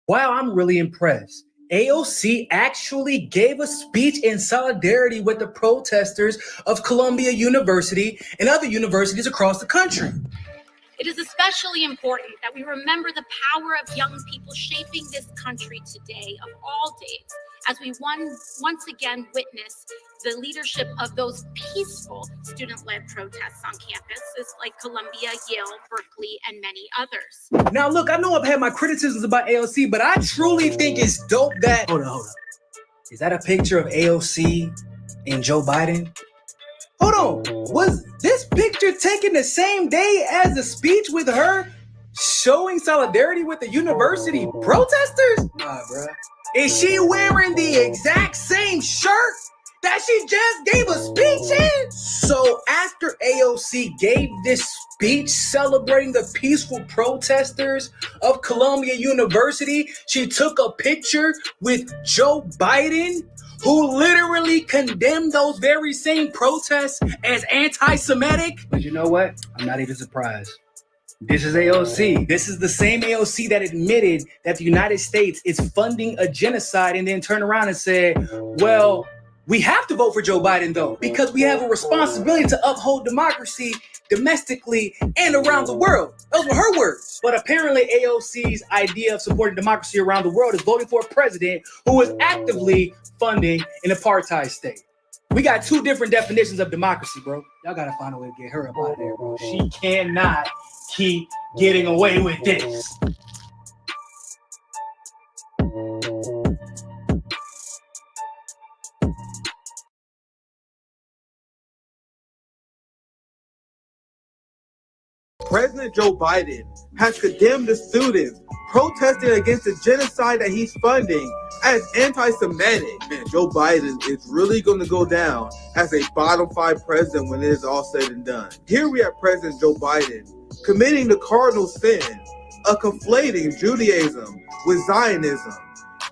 Wow, I'm really impressed. AOC actually gave a speech in solidarity with the protesters of Columbia University and other universities across the country. It is especially important that we remember the power of young people shaping this country today, of all days, as we once again witness the leadership of those peaceful student-led protests on campuses like Columbia, Yale, Berkeley, and many others. Now, look, I know I've had my criticisms about AOC, but I truly think it's dope that... Hold on. Is that a picture of AOC and Joe Biden? Hold on. Was this picture taken the same day as the speech with her showing solidarity with the university protesters? Nah, bruh. Is she wearing the exact same shirt that she just gave a speech in? So after AOC gave this speech celebrating the peaceful protesters of Columbia University, she took a picture with Joe Biden, who literally condemned those very same protests as anti-Semitic. But you know what? I'm not even surprised. This is AOC. This is the same AOC that admitted that the United States is funding a genocide and then turned around and said, well, we have to vote for Joe Biden, though, because we have a responsibility to uphold democracy domestically and around the world. Those were her words. But apparently AOC's idea of supporting democracy around the world is voting for a president who is actively funding an apartheid state. We got two different definitions of democracy, bro. Y'all gotta find a way to get her up out of there, bro. She cannot keep getting away with this. President Joe Biden has condemned the students protesting against the genocide that he's funding as anti-Semitic. Man, Joe Biden is really going to go down as a bottom five president when it is all said and done. Here we have President Joe Biden committing the cardinal sin of conflating Judaism with Zionism.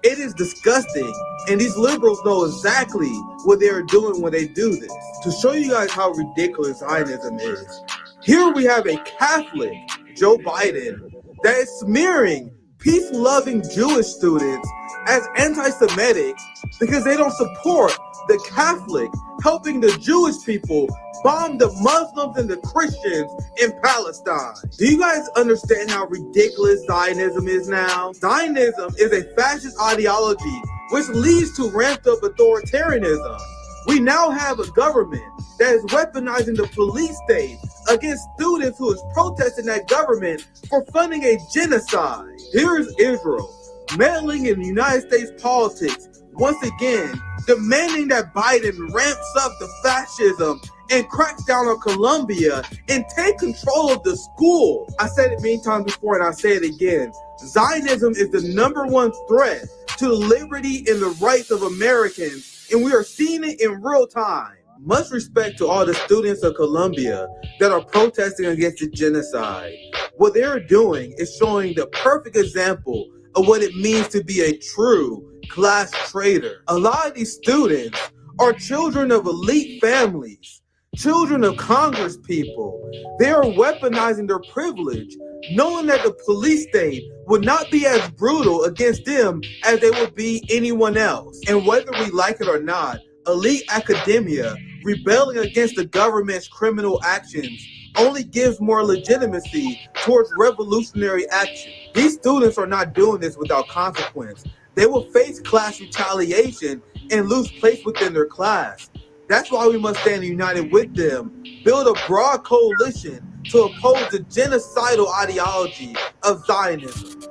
It is disgusting, and these liberals know exactly what they are doing when they do this. To show you guys how ridiculous Zionism is, here we have a Catholic, Joe Biden, that is smearing peace-loving Jewish students as anti-Semitic because they don't support the Catholic helping the Jewish people bomb the Muslims and the Christians in Palestine. Do you guys understand how ridiculous Zionism is now? Zionism is a fascist ideology which leads to ramped up authoritarianism. We now have a government that is weaponizing the police state against students who is protesting that government for funding a genocide. Here is Israel meddling in United States politics once again, demanding that Biden ramps up the fascism and cracks down on Colombia and take control of the school. I said it many times before and I'll say it again. Zionism is the #1 threat to the liberty and the rights of Americans, and we are seeing it in real time. Much respect to all the students of Colombia that are protesting against the genocide. What they're doing is showing the perfect example of what it means to be a true class traitor. A lot of these students are children of elite families, children of Congress people. They are weaponizing their privilege, knowing that the police state would not be as brutal against them as they would be anyone else. And whether we like it or not, elite academia rebelling against the government's criminal actions only gives more legitimacy towards revolutionary action. These students are not doing this without consequence. They will face class retaliation and lose place within their class. That's why we must stand united with them, build a broad coalition to oppose the genocidal ideology of Zionism.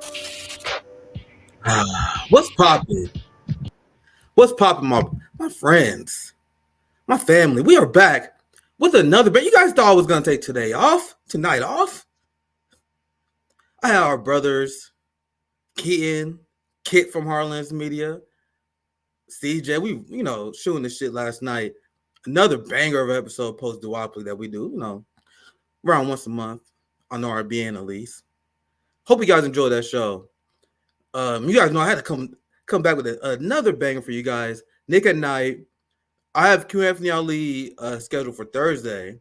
What's popping? What's popping, my friends, my family? We are back with another. But you guys thought I was gonna take tonight off. I had our brothers, Kit from Harlan's Media, CJ. We shooting this shit last night. Another banger of an episode post duopoly that we do, around once a month on RBN at least. Hope you guys enjoyed that show. You guys know I had to come back with another banger for you guys. Nick at Night. I have Q Anthony Ali scheduled for Thursday.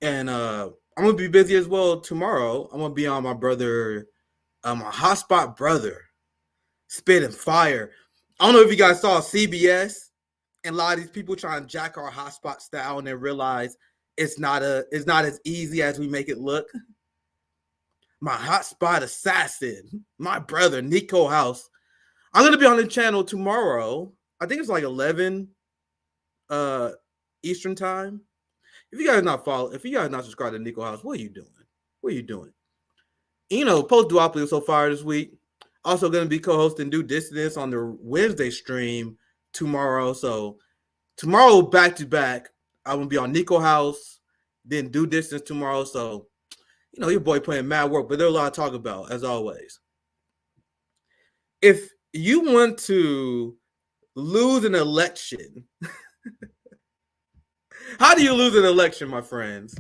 And I'm going to be busy as well tomorrow. I'm going to be on my brother My hotspot brother spitting fire. I don't know if you guys saw CBS and a lot of these people trying to jack our hotspot style and then realize it's not as easy as we make it look. My hotspot assassin, my brother Nico House. I'm gonna be on the channel tomorrow. I think it's like 11 Eastern time. If you guys not subscribed to Nico House, what are you doing? What are you doing? You know, post duopoly so far this week. Also going to be co-hosting Due Dissidence on the Wednesday stream tomorrow. So tomorrow, back to back, I'm going to be on Nico House, then Due Dissidence tomorrow. So, you know, your boy playing mad work, but there's a lot to talk about, as always. If you want to lose an election, how do you lose an election, my friends?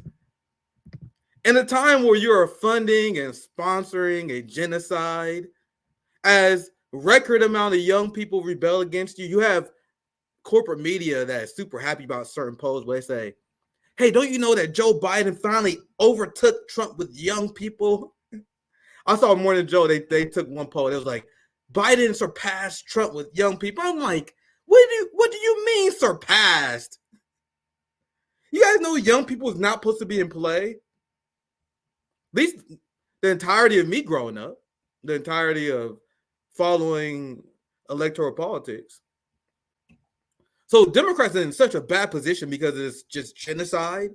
In a time where you are funding and sponsoring a genocide, as record amount of young people rebel against you, you have corporate media that is super happy about certain polls where they say, hey, don't you know that Joe Biden finally overtook Trump with young people? I saw Morning Joe, they took one poll. It was like, Biden surpassed Trump with young people. I'm like, what do you mean surpassed? You guys know young people is not supposed to be in play? At least the entirety of me growing up, the entirety of following electoral politics. So Democrats are in such a bad position because it's just genocide.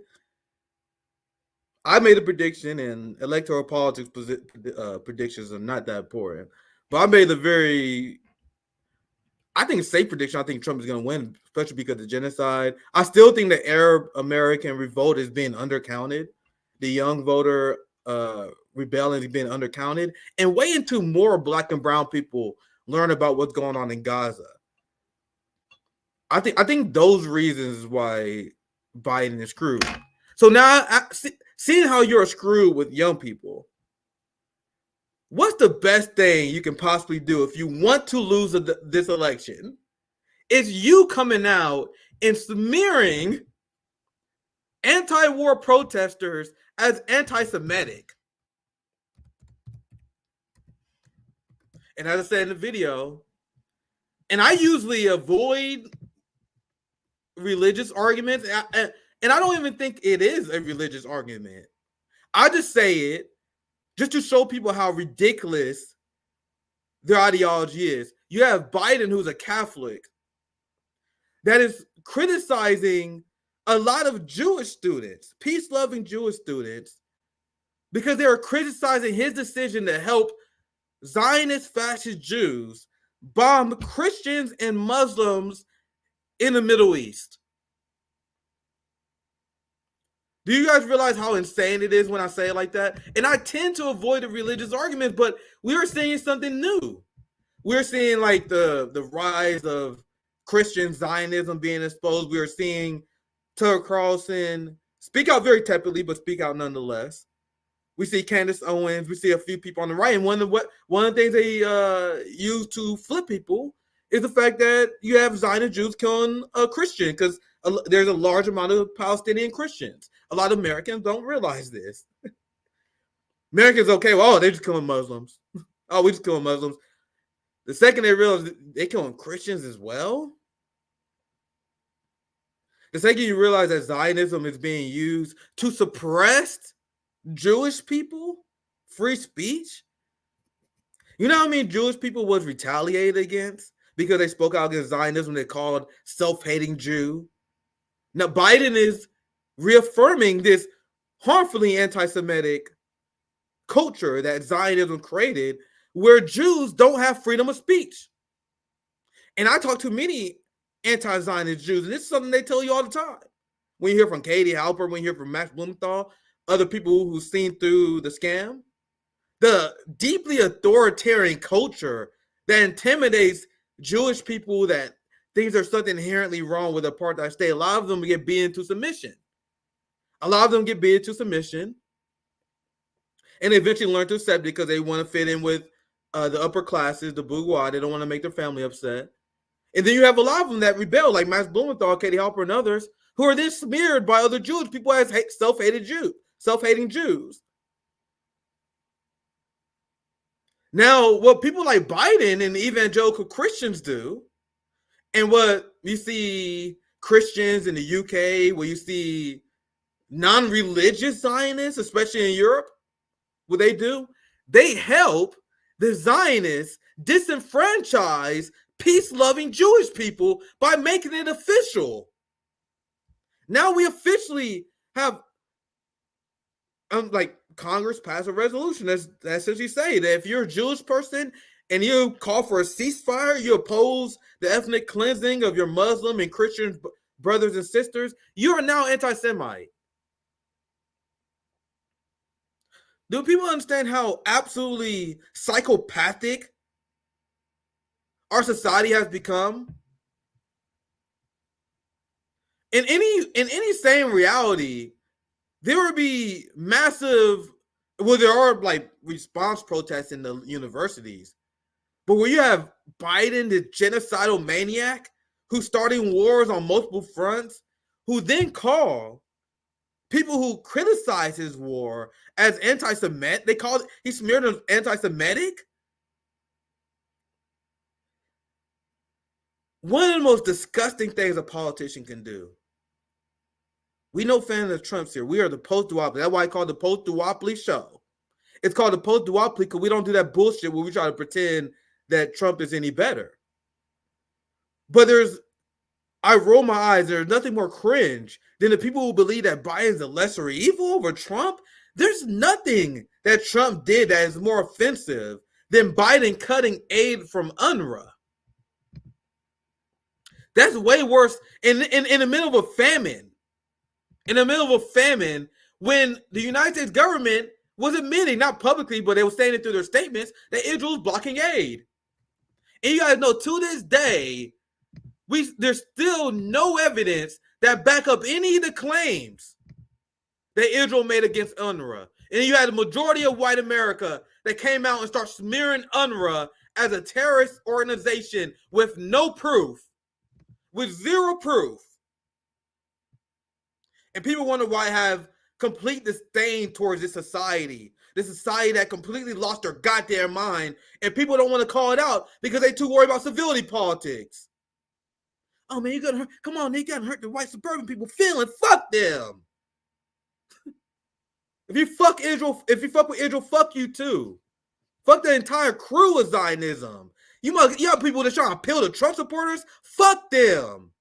I made a prediction, and electoral politics predictions are not that important. But I made I think, a safe prediction. I think Trump is going to win, especially because of genocide. I still think the Arab American revolt is being undercounted. The young voter rebellion is being undercounted, and way until more Black and brown people learn about what's going on in Gaza. I think those reasons is why Biden is screwed. So now, seeing how you're screwed with young people, what's the best thing you can possibly do if you want to lose this election? It's you coming out and smearing anti-war protesters as anti-Semitic. And as I said in the video, and I usually avoid religious arguments, and I don't even think it is a religious argument. I just say it just to show people how ridiculous their ideology is. You have Biden, who's a Catholic, that is criticizing a lot of Jewish students, peace-loving Jewish students, because they are criticizing his decision to help Zionist fascist Jews bomb Christians and Muslims in the Middle East. Do you guys realize how insane it is when I say it like that? And I tend to avoid the religious arguments, but we are seeing something new. We're seeing like the rise of Christian Zionism being exposed. We are seeing Tucker Carlson speak out very tepidly, but speak out nonetheless. We see Candace Owens. We see a few people on the right. And one of the things they use to flip people is the fact that you have Zionist Jews killing a Christian, because there's a large amount of Palestinian Christians. A lot of Americans don't realize this. Americans, okay, well, they're just killing Muslims. Oh, we just killing Muslims. The second they realize they're killing Christians as well. The second you realize that Zionism is being used to suppress Jewish people, free speech. You know how many Jewish people was retaliated against because they spoke out against Zionism? They called self-hating Jew. Now Biden is reaffirming this harmfully anti-Semitic culture that Zionism created, where Jews don't have freedom of speech. And I talk to many anti-Zionist Jews, and this is something they tell you all the time. When you hear from Katie Halper, when you hear from Max Blumenthal, other people who've seen through the scam, the deeply authoritarian culture that intimidates Jewish people, that thinks there's something inherently wrong with apartheid state. A lot of them get beat into submission. And they eventually learn to accept it because they want to fit in with the upper classes, the bourgeois. They don't want to make their family upset. And then you have a lot of them that rebel, like Max Blumenthal, Katie Halper, and others, who are then smeared by other Jewish people as self-hating Jews. Now, what people like Biden and evangelical Christians do, and what you see Christians in the UK, where you see non-religious Zionists, especially in Europe, what they do, they help the Zionists disenfranchise peace-loving Jewish people by making it official. Now we officially have, like, Congress passed a resolution that's essentially saying that if you're a Jewish person and you call for a ceasefire, you oppose the ethnic cleansing of your Muslim and Christian brothers and sisters, you are now anti-Semite. Do people understand how absolutely psychopathic our society has become? In any sane reality, there would be massive, well, there are like response protests in the universities, but where you have Biden, the genocidal maniac, who's starting wars on multiple fronts, who then call people who criticize his war as anti-Semitic, they call it, he smeared as anti-Semitic. One of the most disgusting things a politician can do. We know fans of Trump's here. We are the post-duopoly. That's why I call it the post-duopoly show. It's called the post-duopoly because we don't do that bullshit where we try to pretend that Trump is any better. But I roll my eyes. There's nothing more cringe than the people who believe that Biden's a lesser evil over Trump. There's nothing that Trump did that is more offensive than Biden cutting aid from UNRWA. That's way worse in the middle of a famine. In the middle of a famine, when the United States government was admitting, not publicly, but they were saying it through their statements, that Israel was blocking aid. And you guys know, to this day, there's still no evidence that back up any of the claims that Israel made against UNRWA. And you had a majority of white America that came out and started smearing UNRWA as a terrorist organization with no proof, with zero proof. And people wonder why I have complete disdain towards this society that completely lost their goddamn mind, and people don't want to call it out because they too worried about civility politics. Oh man, you gotta hurt, come on, you gotta hurt the white suburban people feeling. Fuck them. If you fuck with Israel, fuck you too. Fuck the entire crew of Zionism. You have people that trying to appeal to Trump supporters. Fuck them.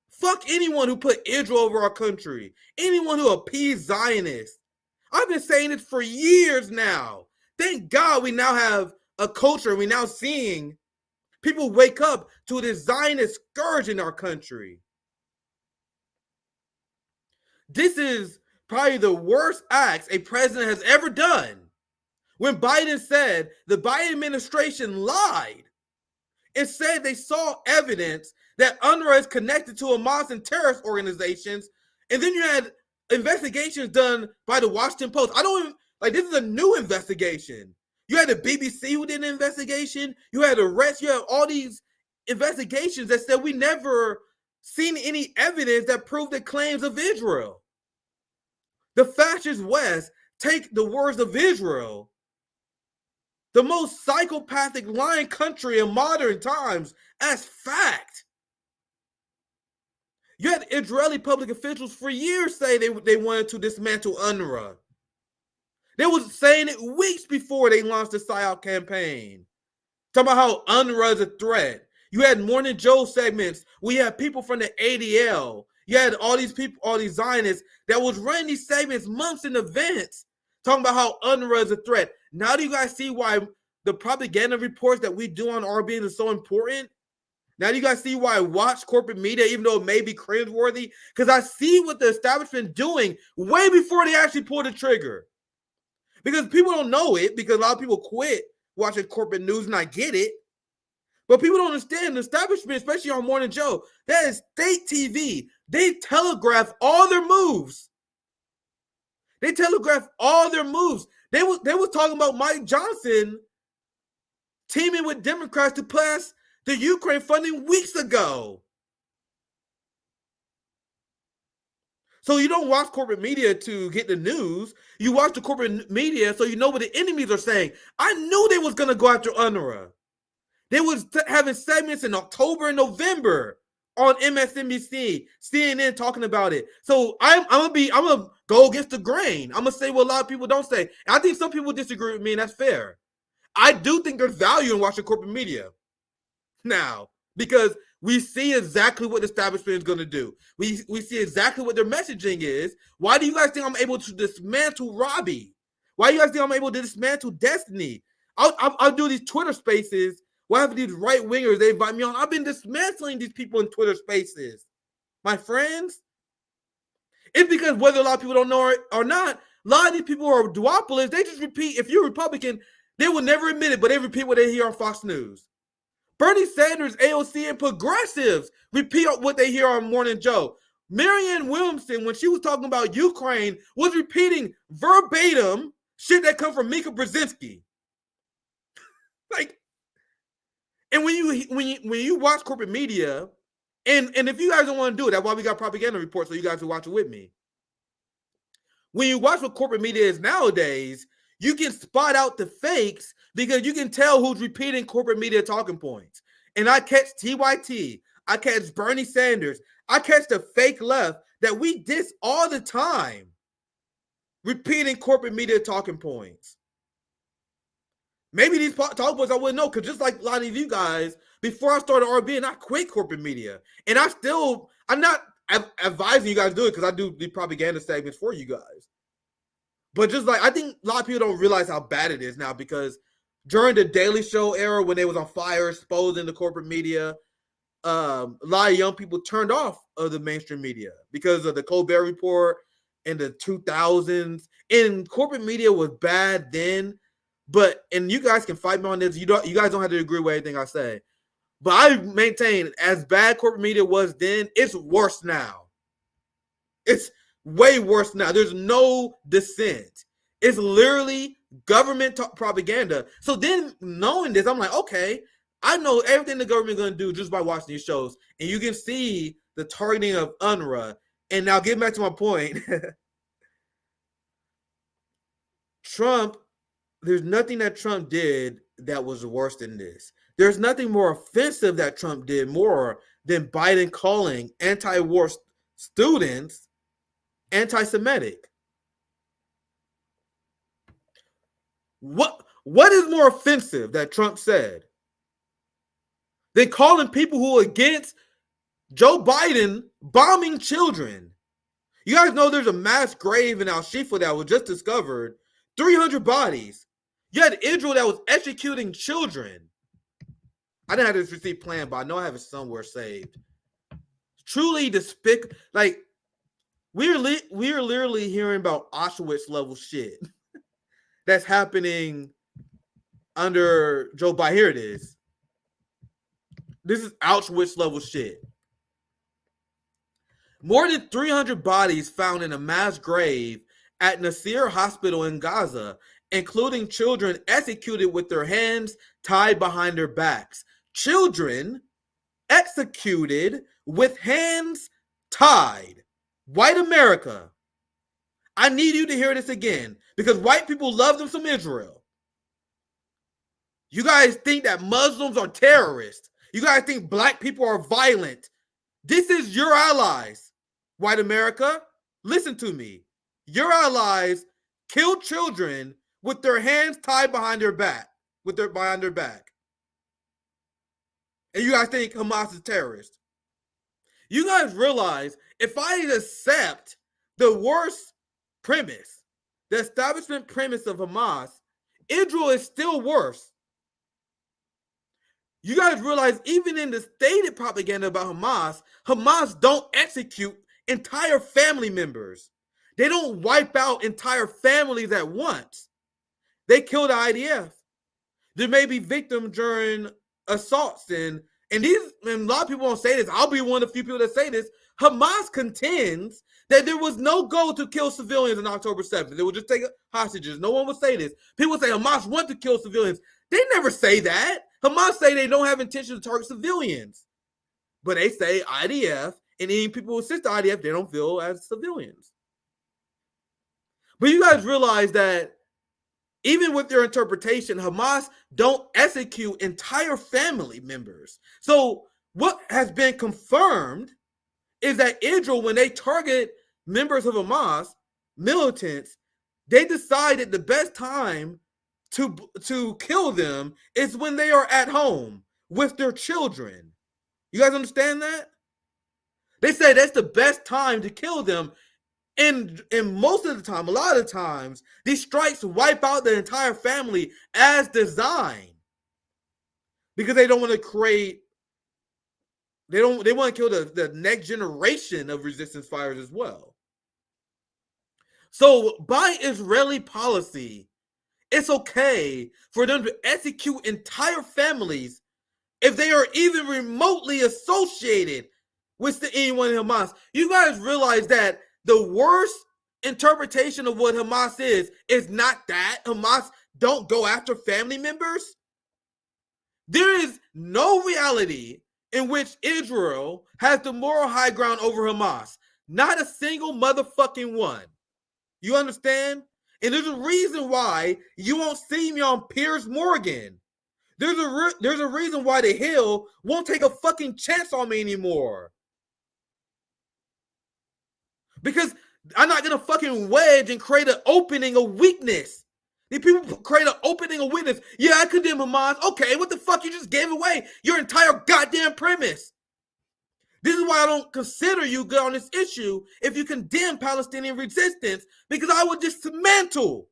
Fuck anyone who put Israel over our country. Anyone who appeased Zionists. I've been saying it for years now. Thank God we now have a culture. We're now seeing people wake up to this Zionist scourge in our country. This is probably the worst acts a president has ever done. When Biden said the Biden administration lied and said they saw evidence that UNRWA is connected to Hamas and terrorist organizations, and then you had investigations done by the Washington Post. This is a new investigation. You had the BBC who did an investigation. You had arrests. You have all these investigations that said we never seen any evidence that proved the claims of Israel. The fascist West take the words of Israel, the most psychopathic lying country in modern times, as fact. You had Israeli public officials for years say they wanted to dismantle UNRWA. They was saying it weeks before they launched the PSYOP campaign. Talking about how UNRWA is a threat. You had Morning Joe segments. We had people from the ADL. You had all these people, all these Zionists that was running these segments months in advance, talking about how UNRWA is a threat. Now do you guys see why the propaganda reports that we do on RBN is so important? Now do you guys see why I watch corporate media, even though it may be cringeworthy? Because I see what the establishment doing way before they actually pull the trigger. Because people don't know it, because a lot of people quit watching corporate news, and I get it. But people don't understand the establishment, especially on Morning Joe. That is state TV. They telegraph all their moves. They telegraph all their moves. They was talking about Mike Johnson teaming with Democrats to pass the Ukraine funding weeks ago. So you don't watch corporate media to get the news. You watch the corporate media so you know what the enemies are saying. I knew they was going to go after UNRWA. They was having segments in October and November on MSNBC, CNN talking about it. So I'm gonna go against the grain. I'm gonna say what a lot of people don't say. And I think some people disagree with me, and that's fair. I do think there's value in watching corporate media now, because we see exactly what the establishment is going to do. We see exactly what their messaging is. Why do you guys think I'm able to dismantle Robbie? Why do you guys think I'm able to dismantle Destiny? I'll do these Twitter spaces. Why have these right-wingers, they invite me on? I've been dismantling these people in Twitter spaces. My friends, it's because whether a lot of people don't know it or not, a lot of these people are duopolists. They just repeat. If you're a Republican, they will never admit it, but they repeat what they hear on Fox News. Bernie Sanders, AOC, and progressives repeat what they hear on Morning Joe. Marianne Williamson, when she was talking about Ukraine, was repeating verbatim shit that come from Mika Brzezinski. Like, and when you watch corporate media, and if you guys don't want to do it, that's why we got propaganda reports, so you guys can watch it with me. When you watch what corporate media is nowadays, you can spot out the fakes because you can tell who's repeating corporate media talking points. And I catch TYT, I catch Bernie Sanders, I catch the fake left that we diss all the time, repeating corporate media talking points. Maybe these talking points I wouldn't know, because just like a lot of you guys, before I started RBN, I quit corporate media. And I'm not advising you guys to do it, because I do the propaganda segments for you guys. But just like, I think a lot of people don't realize how bad it is now, because during the Daily Show era, when they was on fire, exposing the corporate media, a lot of young people turned off of the mainstream media because of the Colbert Report in the 2000s. And corporate media was bad then, and you guys can fight me on this. You guys don't have to agree with anything I say. But I maintain, as bad corporate media was then, it's worse now. It's way worse now. There's no dissent. It's literally government propaganda. So then, knowing this, I'm like, okay, I know everything the government is going to do just by watching these shows. And you can see the targeting of UNRWA. And now, getting back to my point, Trump, there's nothing that Trump did that was worse than this. There's nothing more offensive that Trump did more than Biden calling anti-war students anti-Semitic. What is more offensive that Trump said than calling people who are against Joe Biden bombing children? You guys know there's a mass grave in Al-Shifa that was just discovered, 300 bodies. You had Israel that was executing children. I didn't have this receipt planned, but I know I have it somewhere saved. Truly despicable. Like, we're literally hearing about Auschwitz level shit that's happening under Joe Biden. Here it is. This is Auschwitz level shit. More than 300 bodies found in a mass grave at Nasser Hospital in Gaza, including children executed with their hands tied behind their backs. Children executed with hands tied. White America, I need you to hear this again, because white people love them some Israel. You guys think that Muslims are terrorists. You guys think black people are violent. This is your allies, white America. Listen to me. Your allies kill children with their hands tied behind their back, behind their back. And you guys think Hamas is terrorist. You guys realize, if I accept the worst premise, the establishment premise of Hamas, Israel is still worse. You guys realize, even in the stated propaganda about Hamas don't execute entire family members. They don't wipe out entire families at once. They kill the IDF. There may be victims during assaults, and a lot of people won't say this. I'll be one of the few people that say this. Hamas contends that there was no goal to kill civilians on October 7th. They would just take hostages. No one would say this. People say Hamas want to kill civilians. They never say that. Hamas say they don't have intention to target civilians. But they say IDF And any people who assist the IDF, they don't feel as civilians. But you guys realize that even with their interpretation, Hamas don't execute entire family members. So what has been confirmed is that Israel, when they target members of Hamas, militants, they decided the best time to kill them is when they are at home with their children. You guys understand that? They say that's the best time to kill them. And most of the time, a lot of the times, these strikes wipe out the entire family as designed. Because they don't want to create, they want to kill the next generation of resistance fighters as well. So by Israeli policy, it's okay for them to execute entire families if they are even remotely associated with anyone in Hamas. You guys realize that the worst interpretation of what Hamas is not that Hamas don't go after family members. There is no reality in which Israel has the moral high ground over Hamas. Not a single motherfucking one. You understand? And there's a reason why you won't see me on Piers Morgan. There's a reason why the Hill won't take a fucking chance on me anymore. Because I'm not going to fucking wedge and create an opening of weakness. These people create an opening of weakness. Yeah, I condemn Hamas. Okay, what the fuck? You just gave away your entire goddamn premise. This is why I don't consider you good on this issue if you condemn Palestinian resistance, because I would dismantle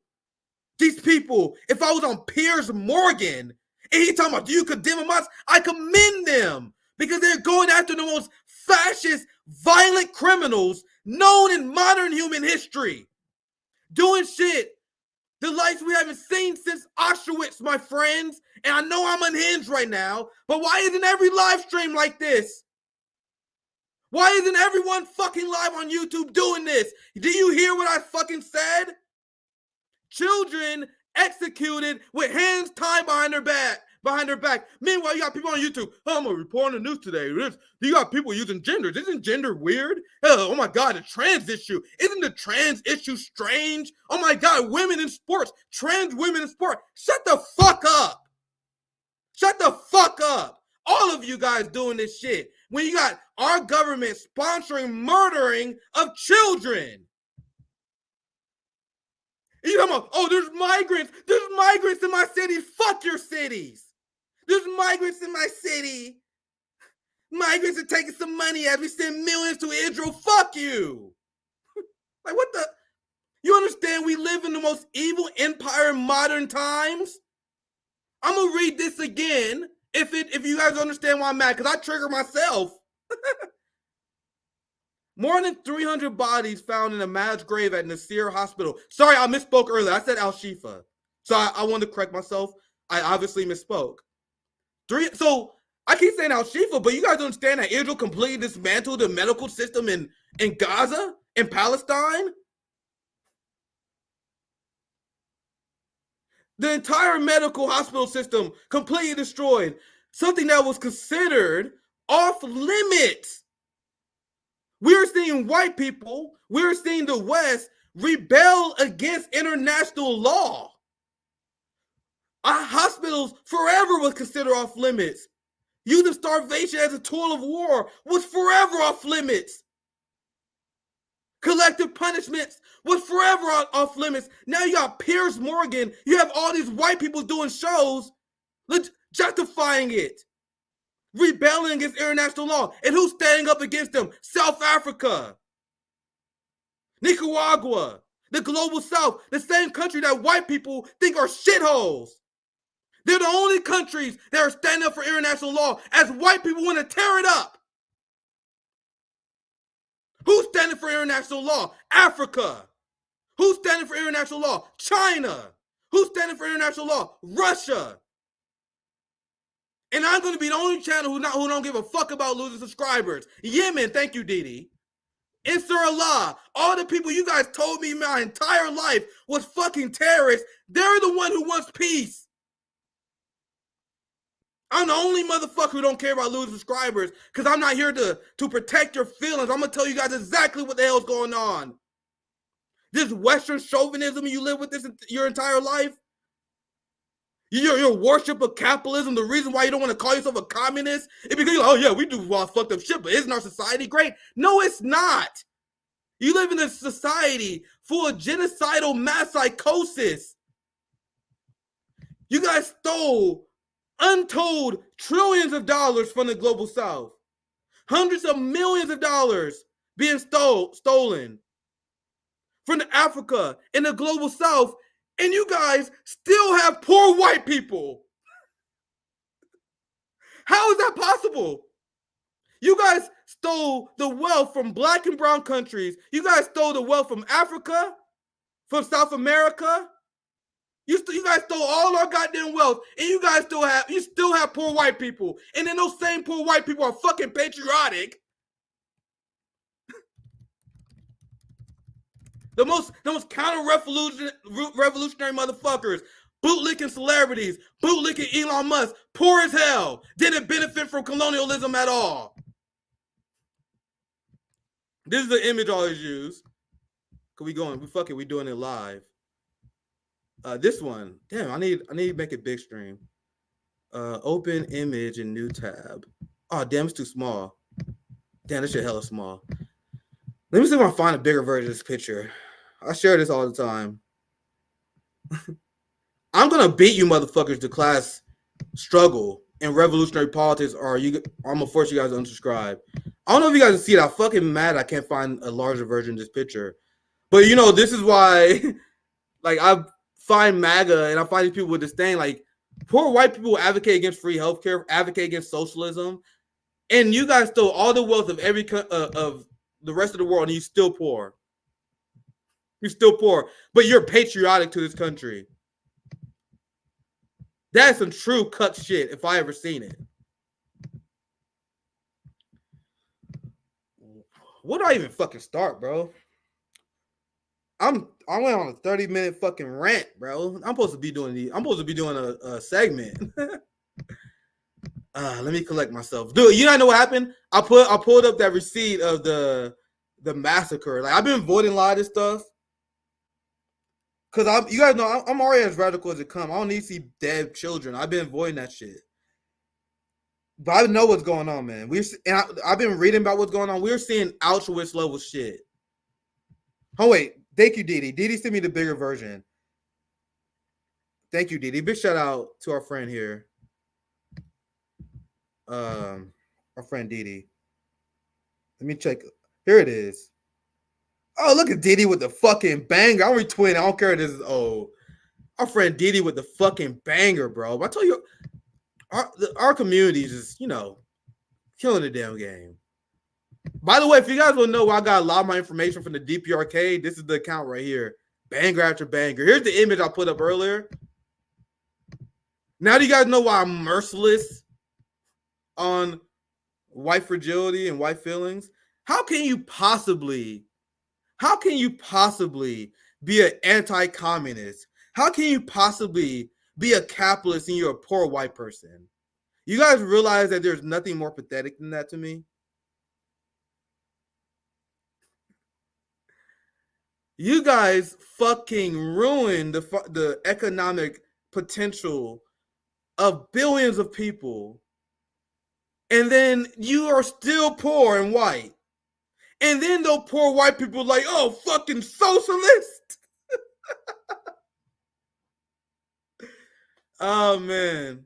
these people if I was on Piers Morgan and he talking about, do you condemn Hamas? I commend them because they're going after the most fascist, violent criminals known in modern human history. Doing shit, the likes we haven't seen since Auschwitz, my friends. And I know I'm unhinged right now, but why isn't every live stream like this? Why isn't everyone fucking live on YouTube doing this? Do you hear what I fucking said? Children executed with hands tied behind their back. Meanwhile, you got people on YouTube. Oh, I'm gonna report on the news today. You got people using genders. Isn't gender weird? Oh my God, the trans issue. Isn't the trans issue strange? Oh my God, women in sports. Trans women in sport. Shut the fuck up. Shut the fuck up. All of you guys doing this shit. When you got our government sponsoring murdering of children. And you talking about, oh, there's migrants. There's migrants in my cities. Fuck your cities. There's migrants in my city. Migrants are taking some money as we send millions to Israel. Fuck you. Like, what the? You understand we live in the most evil empire in modern times? I'm going to read this again if you guys understand why I'm mad, because I trigger myself. More than 300 bodies found in a mass grave at Nasir Hospital. Sorry, I misspoke earlier. I said Al-Shifa. So I wanted to correct myself. I obviously misspoke. So I keep saying Al-Shifa, but you guys understand that Israel completely dismantled the medical system in Gaza, in Palestine? The entire medical hospital system completely destroyed. Something that was considered off limits. We're seeing white people, we're seeing the West rebel against international law. Our hospitals forever was considered off limits. Using starvation as a tool of war was forever off limits. Collective punishments was forever off limits. Now you got Piers Morgan. You have all these white people doing shows justifying it. Rebelling against international law. And who's standing up against them? South Africa. Nicaragua. The global South. The same country that white people think are shitholes. They're the only countries that are standing up for international law as white people want to tear it up. Who's standing for international law? Africa. Who's standing for international law? China. Who's standing for international law? Russia. And I'm going to be the only channel who don't give a fuck about losing subscribers. Yemen, thank you, Didi. Ansar Allah, all the people you guys told me my entire life was fucking terrorists, they're the one who wants peace. I'm the only motherfucker who don't care about losing subscribers because I'm not here to protect your feelings. I'm going to tell you guys exactly what the hell's going on. This Western chauvinism you live with this your entire life, your worship of capitalism, the reason why you don't want to call yourself a communist is because you're like, oh yeah, we do fucked up shit, but isn't our society great? No, it's not. You live in a society full of genocidal mass psychosis. You guys stole untold trillions of dollars from the global south. Hundreds of millions of dollars being stolen from the Africa and the global south, and you guys still have poor white people. How is that possible? You guys stole the wealth from black and brown countries. You guys stole the wealth from Africa, from South America. You guys stole all our goddamn wealth, and you guys still have poor white people. And then those same poor white people are fucking patriotic. The most counter-revolutionary motherfuckers, bootlicking celebrities, bootlicking Elon Musk, poor as hell, didn't benefit from colonialism at all. This is the image I always use. We doing it live. This one, damn, I need to make it big stream. Open image and new tab. Oh, damn, it's too small. Damn, this shit hella small. Let me see if I can find a bigger version of this picture. I share this all the time. I'm gonna beat you motherfuckers to class struggle and revolutionary politics, or I'm gonna force you guys to unsubscribe. I don't know if you guys can see it. I'm fucking mad I can't find a larger version of this picture. But you know, this is why like I find MAGA and I find these people with this thing, like poor white people advocate against free healthcare, advocate against socialism, and you guys stole all the wealth of of the rest of the world, and you're still poor. You're still poor, but you're patriotic to this country. That's some true cut shit if I ever seen it. What do I even fucking start, bro? I went on a 30-minute fucking rant, bro. I'm supposed to be doing a segment. Let me collect myself. Dude, you know what happened? I pulled up that receipt of the massacre. Like, I've been avoiding a lot of this stuff. Cause you guys know I'm already as radical as it comes. I don't need to see dead children. I've been avoiding that shit. But I know what's going on, man. I've been reading about what's going on. We're seeing Auschwitz level shit. Oh wait, thank you, Didi. Didi sent me the bigger version. Thank you, Didi. Big shout out to our friend here. Our friend Didi. Let me check. Here it is. Oh, look at Didi with the fucking banger. I'm retweeting. I don't care if this is old. Our friend Didi with the fucking banger, bro. But I tell you, our community is just, killing the damn game. By the way, if you guys want to know where I got a lot of my information from the DPRK, this is the account right here. Banger after banger. Here's the image I put up earlier. Now do you guys know why I'm merciless on white fragility and white feelings? How can you possibly be an anti-communist? How can you possibly be a capitalist and you're a poor white person? You guys realize that there's nothing more pathetic than that to me? You guys fucking ruined the economic potential of billions of people. And then you are still poor and white. And then those poor white people like, oh, fucking socialist. Oh, man.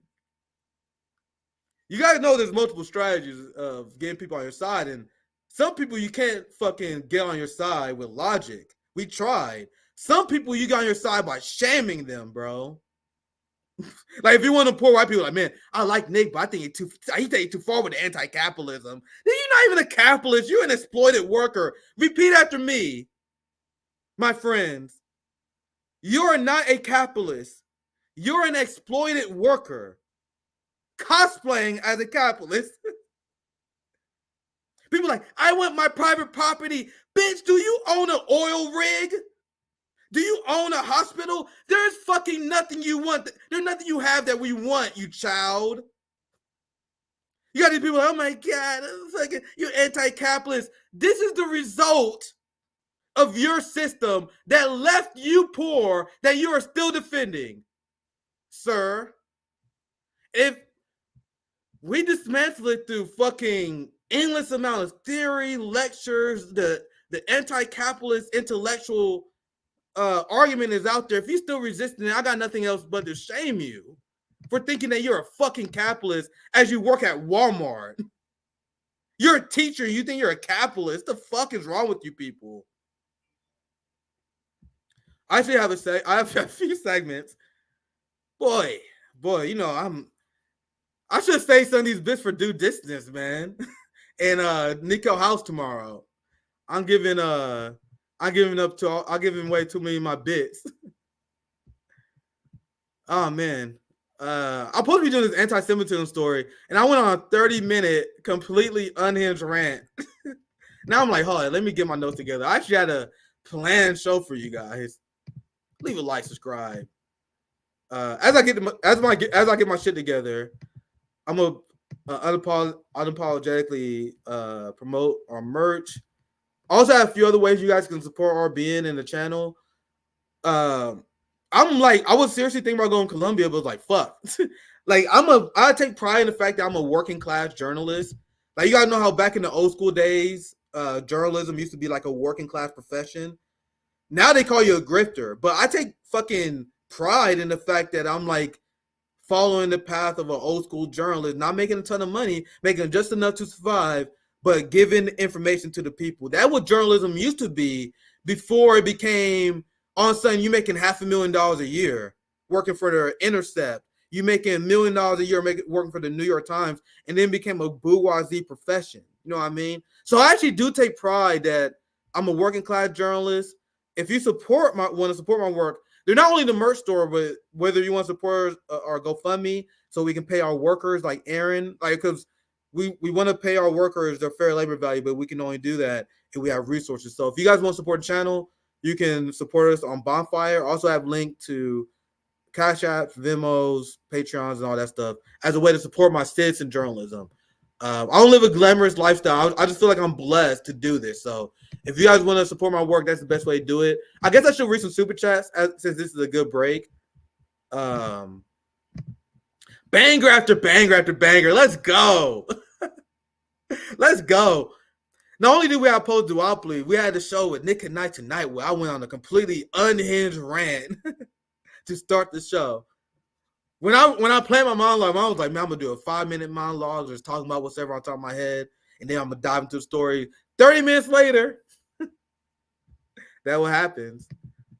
You guys know there's multiple strategies of getting people on your side. And some people you can't fucking get on your side with logic. We tried. Some people you got on your side by shaming them, bro. Like if you want to poor white people, like, man, I like Nick, but I think he take it too far with the anti-capitalism. Then you're not even a capitalist. You're an exploited worker. Repeat after me, my friends. You're not a capitalist. You're an exploited worker cosplaying as a capitalist. People like, I want my private property. Bitch, do you own an oil rig? Do you own a hospital? There's fucking nothing you want. There's nothing you have that we want, you child. You got these people like, oh my God, fucking, you're anti-capitalist. This is the result of your system that left you poor that you are still defending. Sir, if we dismantle it through fucking endless amount of theory, lectures, the anti-capitalist intellectual argument is out there. If you're still resisting it, I got nothing else but to shame you for thinking that you're a fucking capitalist as you work at Walmart. You're a teacher. You think you're a capitalist. The fuck is wrong with you people? I actually have I have a few segments. Boy, you know, I should say some of these bits for due distance, man. And Nico House tomorrow. I'm giving way too many of my bits. Oh man. I'm supposed to be doing this anti-Semitism story, and I went on a 30-minute completely unhinged rant. Now I'm like, hold on, let me get my notes together. I actually had a planned show for you guys. Leave a like, subscribe. As I get my shit together, I'm gonna unapologetically promote our merch. I also have a few other ways you guys can support RBN and the channel. I'm like, I was seriously thinking about going to Colombia, but was like, fuck. Like, I take pride in the fact that I'm a working class journalist. Like, you gotta know how back in the old school days, journalism used to be like a working class profession. Now they call you a grifter, but I take fucking pride in the fact that I'm like following the path of an old school journalist, not making a ton of money, making just enough to survive, but giving information to the people. That's what journalism used to be before it became, all of a sudden, you're making $500,000 a year working for the Intercept. You making $1 million a year working for the New York Times, and then became a bourgeoisie profession. You know what I mean? So I actually do take pride that I'm a working class journalist. If you want to support my work, they're not only the merch store, but whether you want to support our GoFundMe so we can pay our workers like Aaron, like, because we want to pay our workers their fair labor value, but we can only do that if we have resources. So if you guys want to support the channel, you can support us on Bonfire. Also have link to Cashapp, Venmos, Patreons, and all that stuff as a way to support my citizen journalism. I don't live a glamorous lifestyle. I just feel like I'm blessed to do this. So if you guys want to support my work, that's the best way to do it. I guess I should read some super chats since this is a good break. Banger after banger after banger. Let's go. Let's go. Not only did we have post duopoly, we had the show with Nick and Knight tonight where I went on a completely unhinged rant to start the show. When I planned my monologue, I was like, man, I'm gonna do a 5-minute monologue, just talking about whatever on top of my head, and then I'm gonna dive into the story. 30 minutes later, that what happens.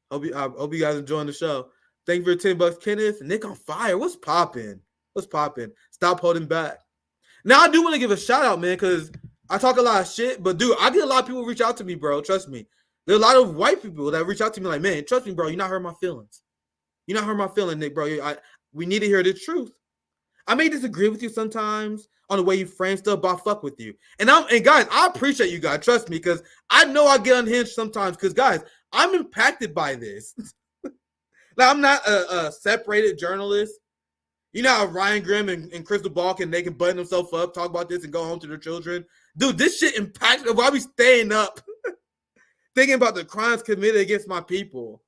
Hope you guys enjoying the show. Thank you for $10, Kenneth. Nick on fire. What's popping? Stop holding back. Now I do want to give a shout out, man, because I talk a lot of shit, but dude, I get a lot of people reach out to me, bro. Trust me. There are a lot of white people that reach out to me like, man, trust me, bro. You're not hurting my feelings. You're not hurting my feelings, Nick, bro. We need to hear the truth. I may disagree with you sometimes on the way you frame stuff, but I fuck with you. And guys, I appreciate you guys. Trust me, because I know I get unhinged sometimes. Because guys, I'm impacted by this. Like, I'm not a separated journalist. You know how Ryan Grimm and Crystal Ball they can button themselves up, talk about this, and go home to their children. Dude, this shit impacts me. Why be staying up thinking about the crimes committed against my people,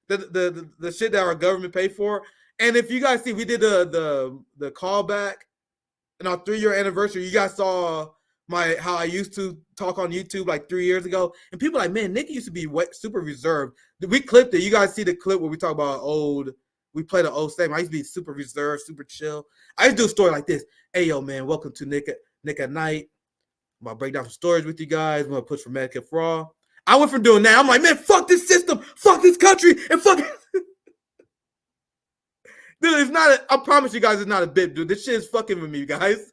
the shit that our government paid for. And if you guys see, we did the callback in our 3-year anniversary. You guys saw how I used to talk on YouTube like 3 years ago, and people are like, man, Nick used to be super reserved. We clipped it. You guys see the clip where we talk about we played an old statement. I used to be super reserved, super chill. I used to do a story like this. Hey, yo, man, welcome to Nick at Night. I'm going to break down some stories with you guys. I'm going to push for Medicare for all. I went from doing that. I'm like, man, fuck this system, fuck this country, and fuck it. Dude, it's not I promise you guys it's not a bit, dude. This shit is fucking with me, you guys.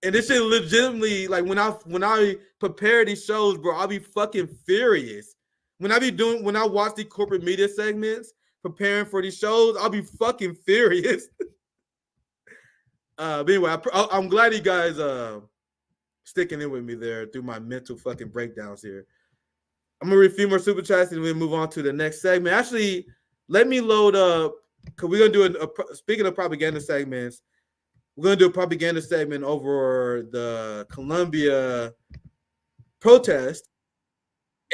And this shit legitimately, like, when I prepare these shows, bro, I'll be fucking furious. When I watch the corporate media segments, preparing for these shows, I'll be fucking furious. But anyway, I'm glad you guys sticking in with me there through my mental fucking breakdowns here. I'm gonna read a few more super chats and we'll move on to the next segment. Actually, let me load up, because we're gonna do speaking of propaganda segments, We're going to do a propaganda segment over the Colombia protest.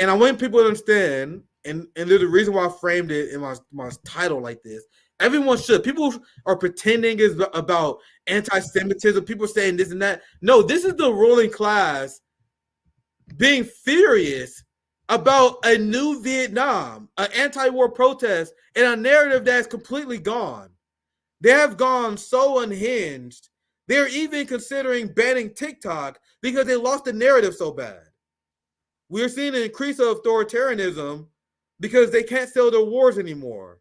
And I want people to understand, and there's a reason why I framed it in my title like this. Everyone should. People are pretending it's about anti-Semitism. People saying this and that. No, this is the ruling class being furious about a new Vietnam, an anti-war protest, and a narrative that's completely gone. They have gone so unhinged. They're even considering banning TikTok because they lost the narrative so bad. We're seeing an increase of authoritarianism because they can't sell their wars anymore.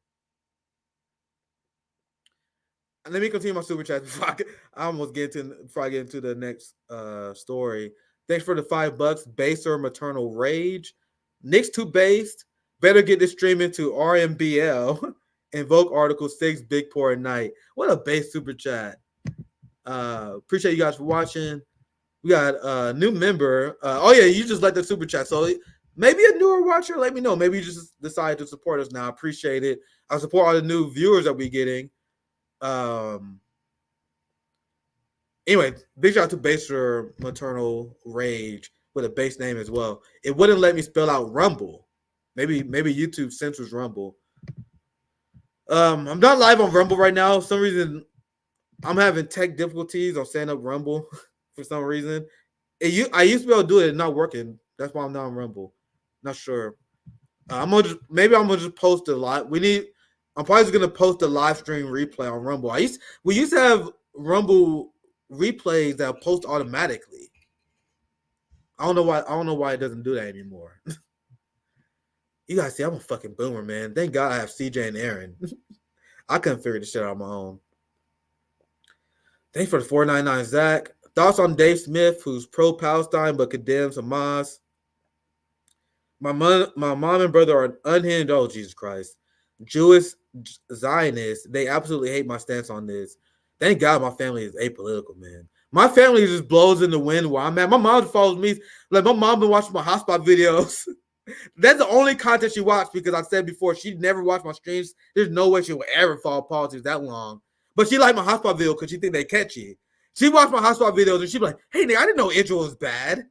And let me continue my super chat before before I get into the next story. Thanks for the $5. Baser maternal rage. Nick's too based. Better get this stream into RMBL. Invoke Article 6, Big Poor at Night. What a base super chat. Appreciate you guys for watching. We got a new member. Oh, yeah, you just like the super chat. So maybe a newer watcher, let me know. Maybe you just decided to support us now. I appreciate it. I support all the new viewers that we're getting. Anyway, big shout out to Baser Maternal Rage with a base name as well. It wouldn't let me spell out Rumble. Maybe YouTube censors Rumble. I'm not live on Rumble right now. For some reason, I'm having tech difficulties on setting up Rumble for some reason. I used to be able to do it. It's not working. That's why I'm not on Rumble. Not sure. I'm gonna just post a live. I'm probably just gonna post a live stream replay on Rumble. We used to have Rumble replays that post automatically. I don't know why it doesn't do that anymore. You guys see, I'm a fucking boomer, man. Thank God I have CJ and Aaron. I couldn't figure this shit out on my own. Thanks for the $4.99, Zach. Thoughts on Dave Smith, who's pro-Palestine but condemns Hamas. My mom and brother are unhinged. Oh, Jesus Christ. Jewish Zionists. They absolutely hate my stance on this. Thank God my family is apolitical, man. My family just blows in the wind where I'm at. My mom follows me. Like, my mom been watching my hotspot videos. That's the only content she watched because I said before she never watched my streams. There's no way she would ever follow politics that long. But she liked my hotspot video because she think they catchy. She watched my hotspot videos and she'd be like, hey, nigga, I didn't know Israel was bad.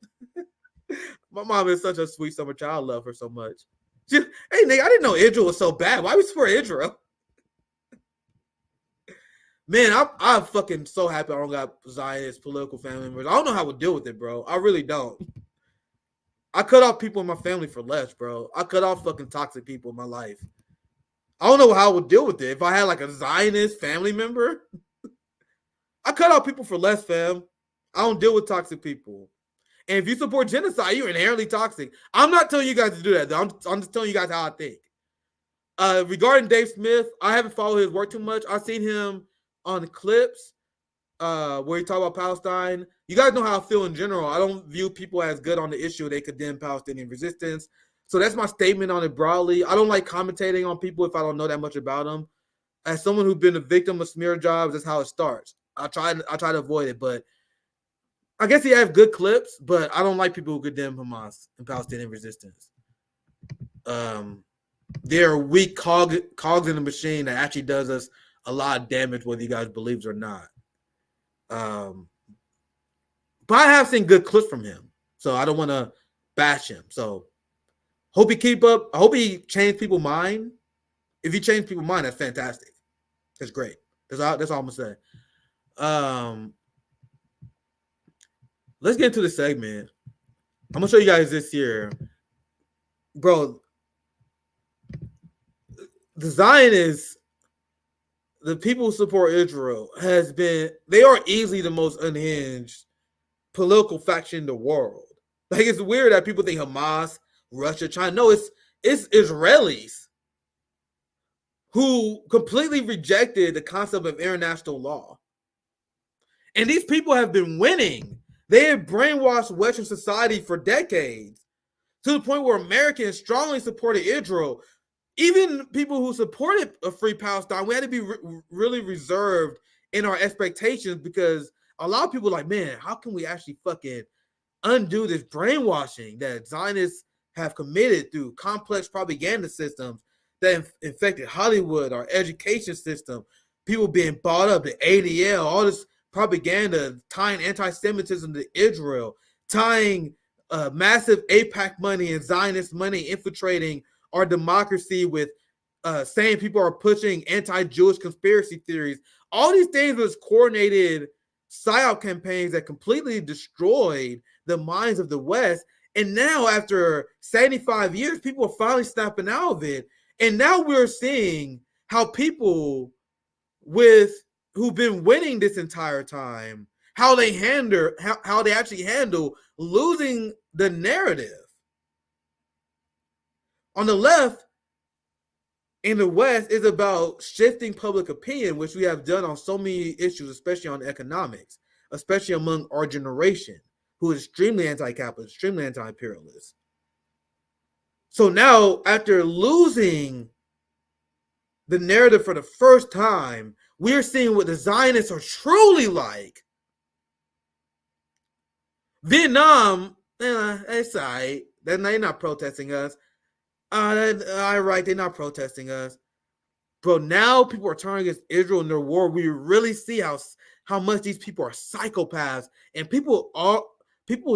My mom is such a sweet summer child. I love her so much. Hey, nigga, I didn't know Israel was so bad. Why we support Israel? Man, I'm fucking so happy I don't got Zionist political family members. I don't know how to deal with it, bro. I really don't. I cut off people in my family for less, bro. I cut off fucking toxic people in my life. I don't know how I would deal with it. If I had like a Zionist family member, I cut off people for less, fam. I don't deal with toxic people. And if you support genocide, you're inherently toxic. I'm not telling you guys to do that, though. I'm just telling you guys how I think. Regarding Dave Smith, I haven't followed his work too much. I've seen him on clips where he talk about Palestine. You guys know how I feel in general. I don't view people as good on the issue. They condemn Palestinian resistance. So that's my statement on it broadly. I don't like commentating on people if I don't know that much about them. As someone who's been a victim of smear jobs, that's how it starts. I try to avoid it, but I guess he has good clips, but I don't like people who condemn Hamas and Palestinian resistance. They're weak cogs in the machine that actually does us a lot of damage, whether you guys believe it or not. But I have seen good clips from him, so I don't want to bash him. So hope he keep up. I hope he changed people's mind. If he changed people's mind, that's fantastic. That's great. That's all I'm gonna say. Let's get into the segment. I'm gonna show you guys this here, bro. The Zionists, the people who support Israel, they are easily the most unhinged political faction in the world. Like, it's weird that people think Hamas, Russia, China. No, it's Israelis who completely rejected the concept of international law. And these people have been winning. They have brainwashed Western society for decades to the point where Americans strongly supported Israel. Even people who supported a free Palestine, we had to be really reserved in our expectations because a lot of people are like, man, how can we actually fucking undo this brainwashing that Zionists have committed through complex propaganda systems that infected Hollywood, our education system, people being bought up, the ADL, all this propaganda, tying anti-Semitism to Israel, tying massive AIPAC money and Zionist money infiltrating our democracy with saying people are pushing anti-Jewish conspiracy theories. All these things was coordinated psyop campaigns that completely destroyed the minds of the West. And now, after 75 years, people are finally snapping out of it. And now we're seeing how people who've been winning this entire time, how they actually handle losing the narrative. On the left, in the West, is about shifting public opinion, which we have done on so many issues, especially on economics, especially among our generation, who is extremely anti-capitalist, extremely anti-imperialist. So now, after losing the narrative for the first time, we're seeing what the Zionists are truly like. Vietnam, it's all right. They're not protesting us. All right, they're not protesting us. Bro, now people are turning against Israel in their war. We really see how much these people are psychopaths, and people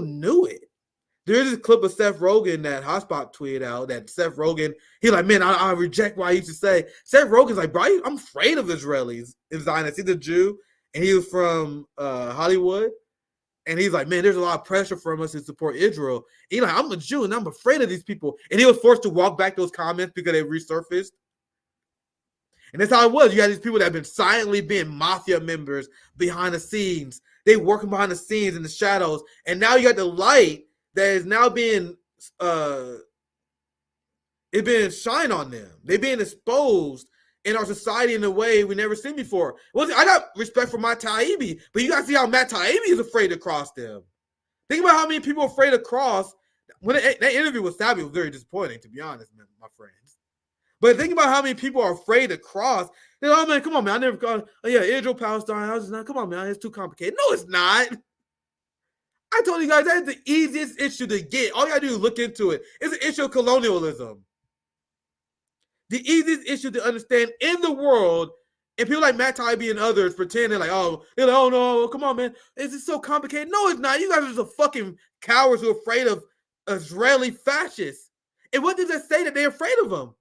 knew it. There's this clip of Seth Rogen that Hotspot tweeted out that Seth Rogen, he's like, man, I reject what I used to say. Seth Rogen's like, bro, I'm afraid of Israelis and Zionists. He's a Jew, and he was from Hollywood. And he's like, man, there's a lot of pressure from us to support Israel. He's like, I'm a Jew, and I'm afraid of these people. And he was forced to walk back those comments because they resurfaced. And that's how it was. You had these people that have been silently being mafia members behind the scenes. They working behind the scenes in the shadows. And now you got the light that is now being it's being shined on them. They're being exposed in our society in a way we never seen before. I got respect for Matt Taibbi, but you got to see how Matt Taibbi is afraid to cross them. Think about how many people are afraid to cross. When that interview with Sabi was very disappointing, to be honest, man, my friends. But think about how many people are afraid to cross. They're like, oh, man, come on, man. I never got, Israel, Palestine. I was just like, come on, man. It's too complicated. No, it's not. I told you guys that's the easiest issue to get. All you got to do is look into it. It's an issue of colonialism. The easiest issue to understand in the world, and people like Matt Taibbi and others pretend they're like, oh no, come on, man. Is it so complicated? No, it's not. You guys are just a fucking cowards who are afraid of Israeli fascists. And what does that say that they're afraid of them?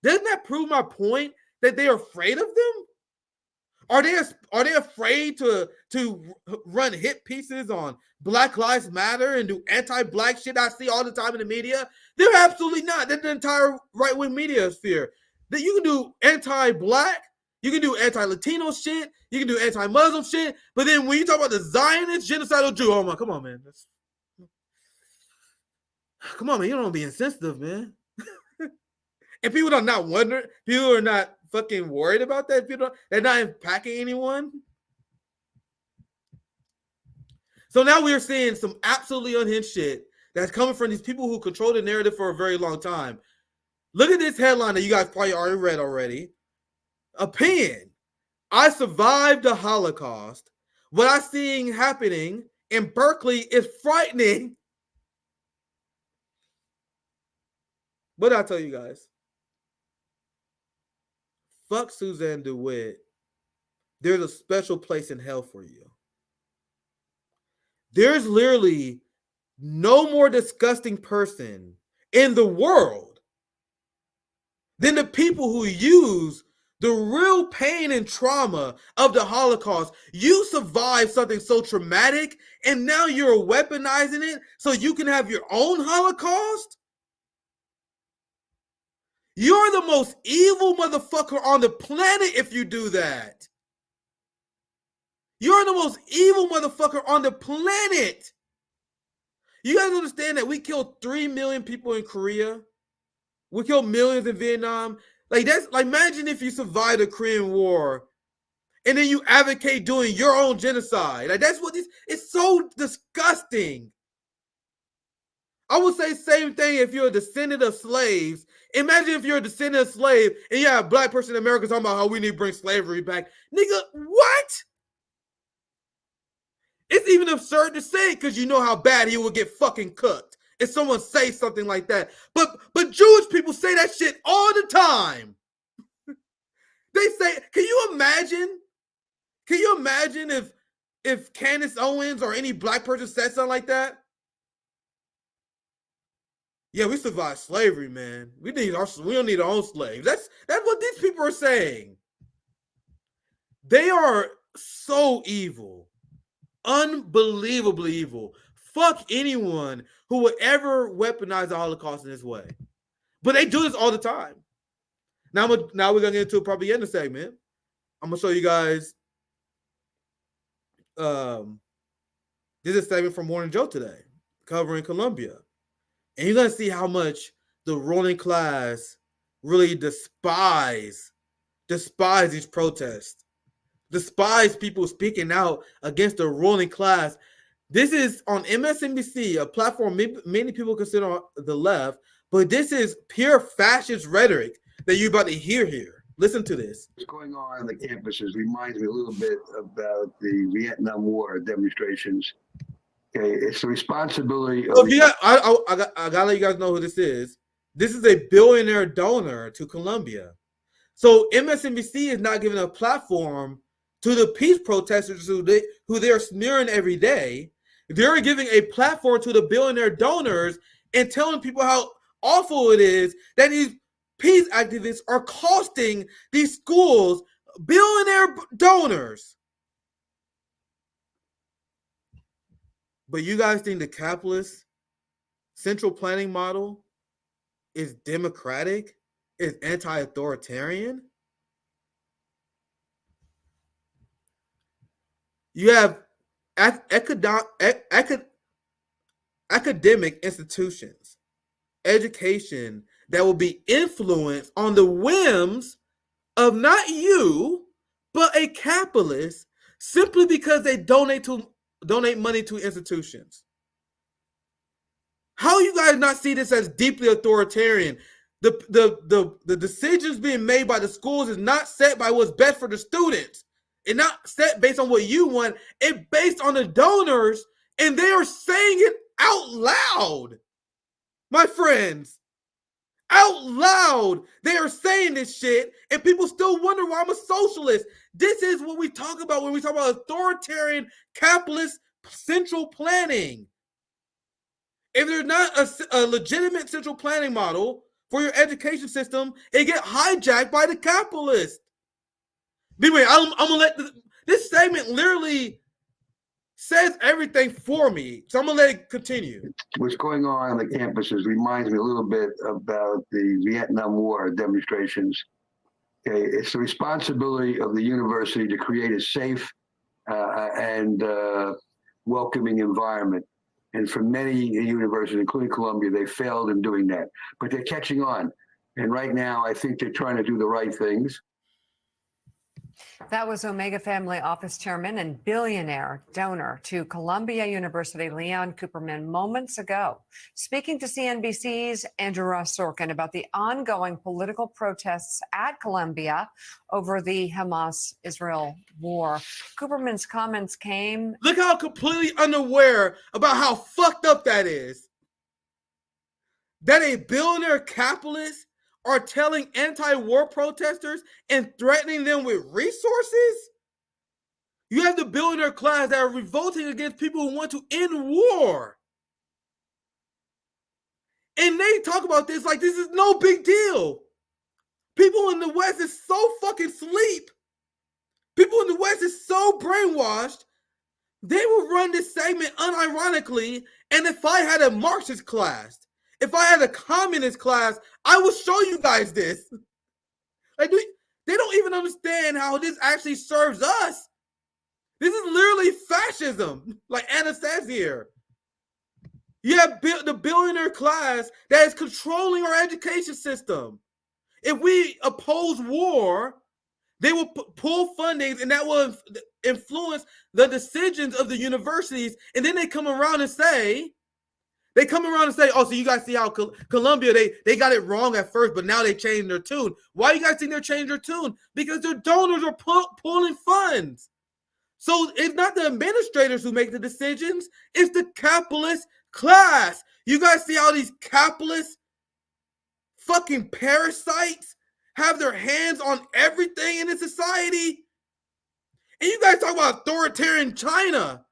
Doesn't that prove my point that they're afraid of them? Are they afraid to run hit pieces on Black Lives Matter and do anti-Black shit I see all the time in the media? They're absolutely not. That's the entire right-wing media sphere. That you can do anti-Black, you can do anti-Latino shit, you can do anti-Muslim shit, but then when you talk about the Zionist genocidal Jew, oh my, come on, man. Come on, man. You don't want to be insensitive, man. And people are not wondering. People are not fucking worried about that. They're not impacting anyone. So now we're seeing some absolutely unhinged shit that's coming from these people who control the narrative for a very long time. Look at this headline that you guys probably already read already. Opinion. I survived the Holocaust. What I'm seeing happening in Berkeley is frightening. What did I tell you guys? Fuck Suzanne DeWitt. There's a special place in hell for you. There's literally no more disgusting person in the world than the people who use the real pain and trauma of the Holocaust. You survived something so traumatic, and now you're weaponizing it so you can have your own Holocaust? You're the most evil motherfucker on the planet if you do that. You're the most evil motherfucker on the planet. You guys understand that we killed 3 million people in Korea? We killed millions in Vietnam. Imagine if you survived the Korean War and then you advocate doing your own genocide. That's what it's so disgusting. I would say same thing if you're a descendant of slaves. Imagine if you're a descendant of slave and you have a Black person in America talking about how we need to bring slavery back. Nigga, what? It's even absurd to say it because you know how bad he would get fucking cooked if someone says something like that. But Jewish people say that shit all the time. They say, can you imagine Can you imagine if Candace Owens or any black person said something like that? Yeah, we survived slavery, man. We don't need our own slaves. That's what these people are saying. They are so evil. Unbelievably evil. Fuck anyone who would ever weaponize the Holocaust in this way. But they do this all the time. Now we're gonna get into a propaganda segment. I'm gonna show you guys. This is a segment from Morning Joe today, covering Colombia, and you're gonna see how much the ruling class really despise these protests, despise people speaking out against the ruling class. This is on MSNBC, a platform many people consider on the left, but this is pure fascist rhetoric that you're about to hear here. Listen to this. What's going on the campuses reminds me a little bit about the Vietnam War demonstrations. Okay, it's the responsibility of. I gotta let you guys know who this is. This is a billionaire donor to Colombia. So MSNBC is not giving a platform to the peace protesters who they are smearing every day. They're giving a platform to the billionaire donors and telling people how awful it is that these peace activists are costing these schools billionaire donors. But you guys think the capitalist central planning model is democratic, is anti-authoritarian? You have academic institutions, education that will be influenced on the whims of not you, but a capitalist, simply because they donate money to institutions. How you guys not see this as deeply authoritarian? The decisions being made by the schools is not set by what's best for the students. It's not set based on what you want. It's based on the donors, and they are saying it out loud. My friends, out loud, they are saying this shit, and people still wonder why I'm a socialist. This is what we talk about when we talk about authoritarian capitalist central planning. If there's not a legitimate central planning model for your education system, it get hijacked by the capitalists. Anyway, I'm gonna let this segment literally says everything for me, so I'm gonna let it continue. What's going on the campuses reminds me a little bit about the Vietnam War demonstrations. Okay, it's the responsibility of the university to create a safe and welcoming environment. And for many universities, including Columbia, they failed in doing that. But they're catching on. And right now, I think they're trying to do the right things. That was Omega Family Office Chairman and billionaire donor to Columbia University, Leon Cooperman, moments ago, speaking to CNBC's Andrew Ross Sorkin about the ongoing political protests at Columbia over the Hamas-Israel war. Cooperman's comments came. Look how completely unaware about how fucked up that is. That a billionaire capitalist are telling anti-war protesters and threatening them with resources? You have the billionaire class that are revolting against people who want to end war. And they talk about this like this is no big deal. People in the West is so fucking sleep. People in the West is so brainwashed, they will run this segment unironically. And if I had a Marxist class, if I had a communist class, I will show you guys this. Like they don't even understand how this actually serves us. This is literally fascism, like Anna says here. You have the billionaire class that is controlling our education system. If we oppose war, they will pull funding, and that will influence the decisions of the universities. And then they come around and say, oh, so you guys see how Colombia, they got it wrong at first, but now they changed their tune. Why do you guys think they're changing their tune? Because their donors are pulling funds. So it's not the administrators who make the decisions. It's the capitalist class. You guys see how these capitalist fucking parasites have their hands on everything in this society? And you guys talk about authoritarian China.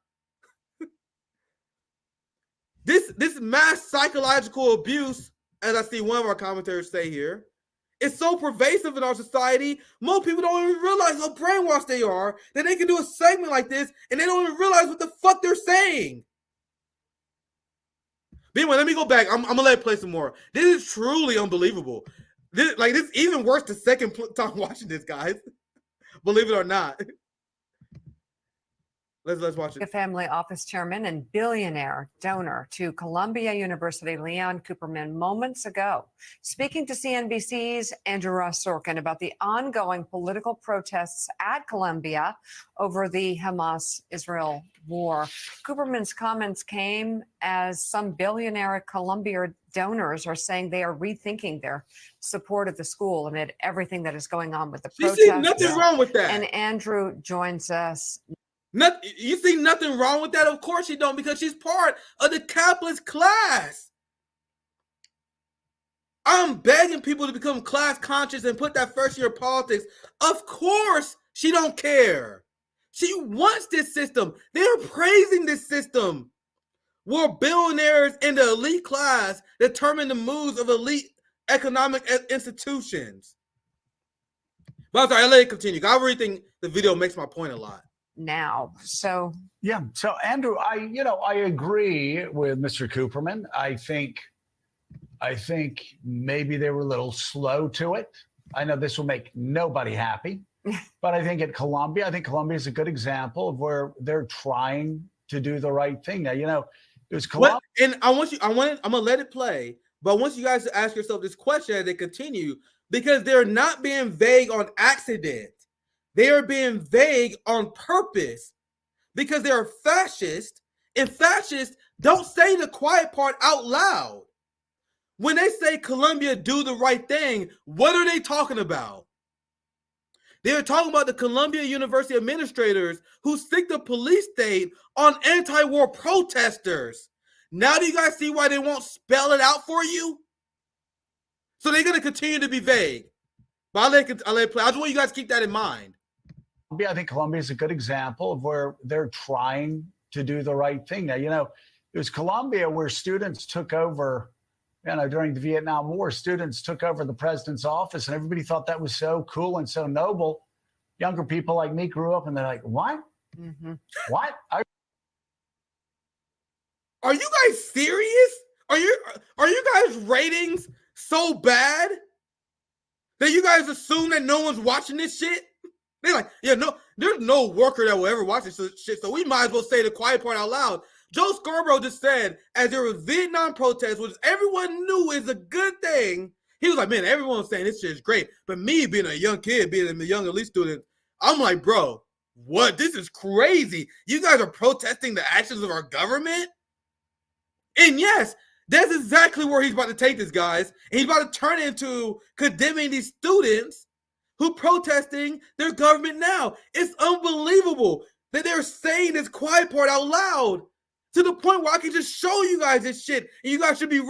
This mass psychological abuse, as I see one of our commentators say here, is so pervasive in our society. Most people don't even realize how brainwashed they are that they can do a segment like this and they don't even realize what the fuck they're saying. But anyway, let me go back. I'm gonna let it play some more. This is truly unbelievable. This is even worse the second time watching this, guys. Believe it or not. Let's watch it. A family office chairman and billionaire donor to Columbia University, Leon Cooperman, moments ago, speaking to CNBC's Andrew Ross Sorkin about the ongoing political protests at Columbia over the Hamas-Israel war. Cooperman's comments came as some billionaire Columbia donors are saying they are rethinking their support of the school amid everything that is going on with the protests. You see nothing wrong with that. And Andrew joins us. You see nothing wrong with that? Of course you don't, because she's part of the capitalist class. I'm begging people to become class conscious and put that first year of politics. Of course she don't care. She wants this system. They're praising this system where billionaires in the elite class determine the moves of elite economic institutions. But I'm sorry, I'll let it continue. I really think the video makes my point a lot. Now, so Andrew, I agree with Mr. Cooperman. I think maybe they were a little slow to it. I know this will make nobody happy, but I think Columbia is a good example of where they're trying to do the right thing. Now, it was Columbia. And I'm gonna let it play, but I want you guys to ask yourself this question as they continue, because they're not being vague on accident. They are being vague on purpose because they're fascist, and fascists don't say the quiet part out loud. When they say Colombia do the right thing, what are they talking about? They're talking about the Columbia University administrators who stick the police state on anti-war protesters. Now do you guys see why they won't spell it out for you? So they're going to continue to be vague. But I'll let it play. I just want you guys to keep that in mind. I think Columbia is a good example of where they're trying to do the right thing. Now, it was Columbia where students took over, during the Vietnam War, students took over the president's office, and everybody thought that was so cool and so noble. Younger people like me grew up and they're like, what? Mm-hmm. What? Are you guys serious? Are you guys ratings so bad that you guys assume that no one's watching this shit? They're like, no, there's no worker that will ever watch this shit, so we might as well say the quiet part out loud. Joe Scarborough just said, as there was Vietnam protests, which everyone knew is a good thing, he was like, man, everyone's saying this shit is great. But me being a young kid, being a young elite student, I'm like, bro, what? This is crazy. You guys are protesting the actions of our government? And yes, that's exactly where he's about to take this, guys. And he's about to turn it into condemning these students who protesting their government now. It's unbelievable that they're saying this quiet part out loud to the point where I can just show you guys this shit and you guys should be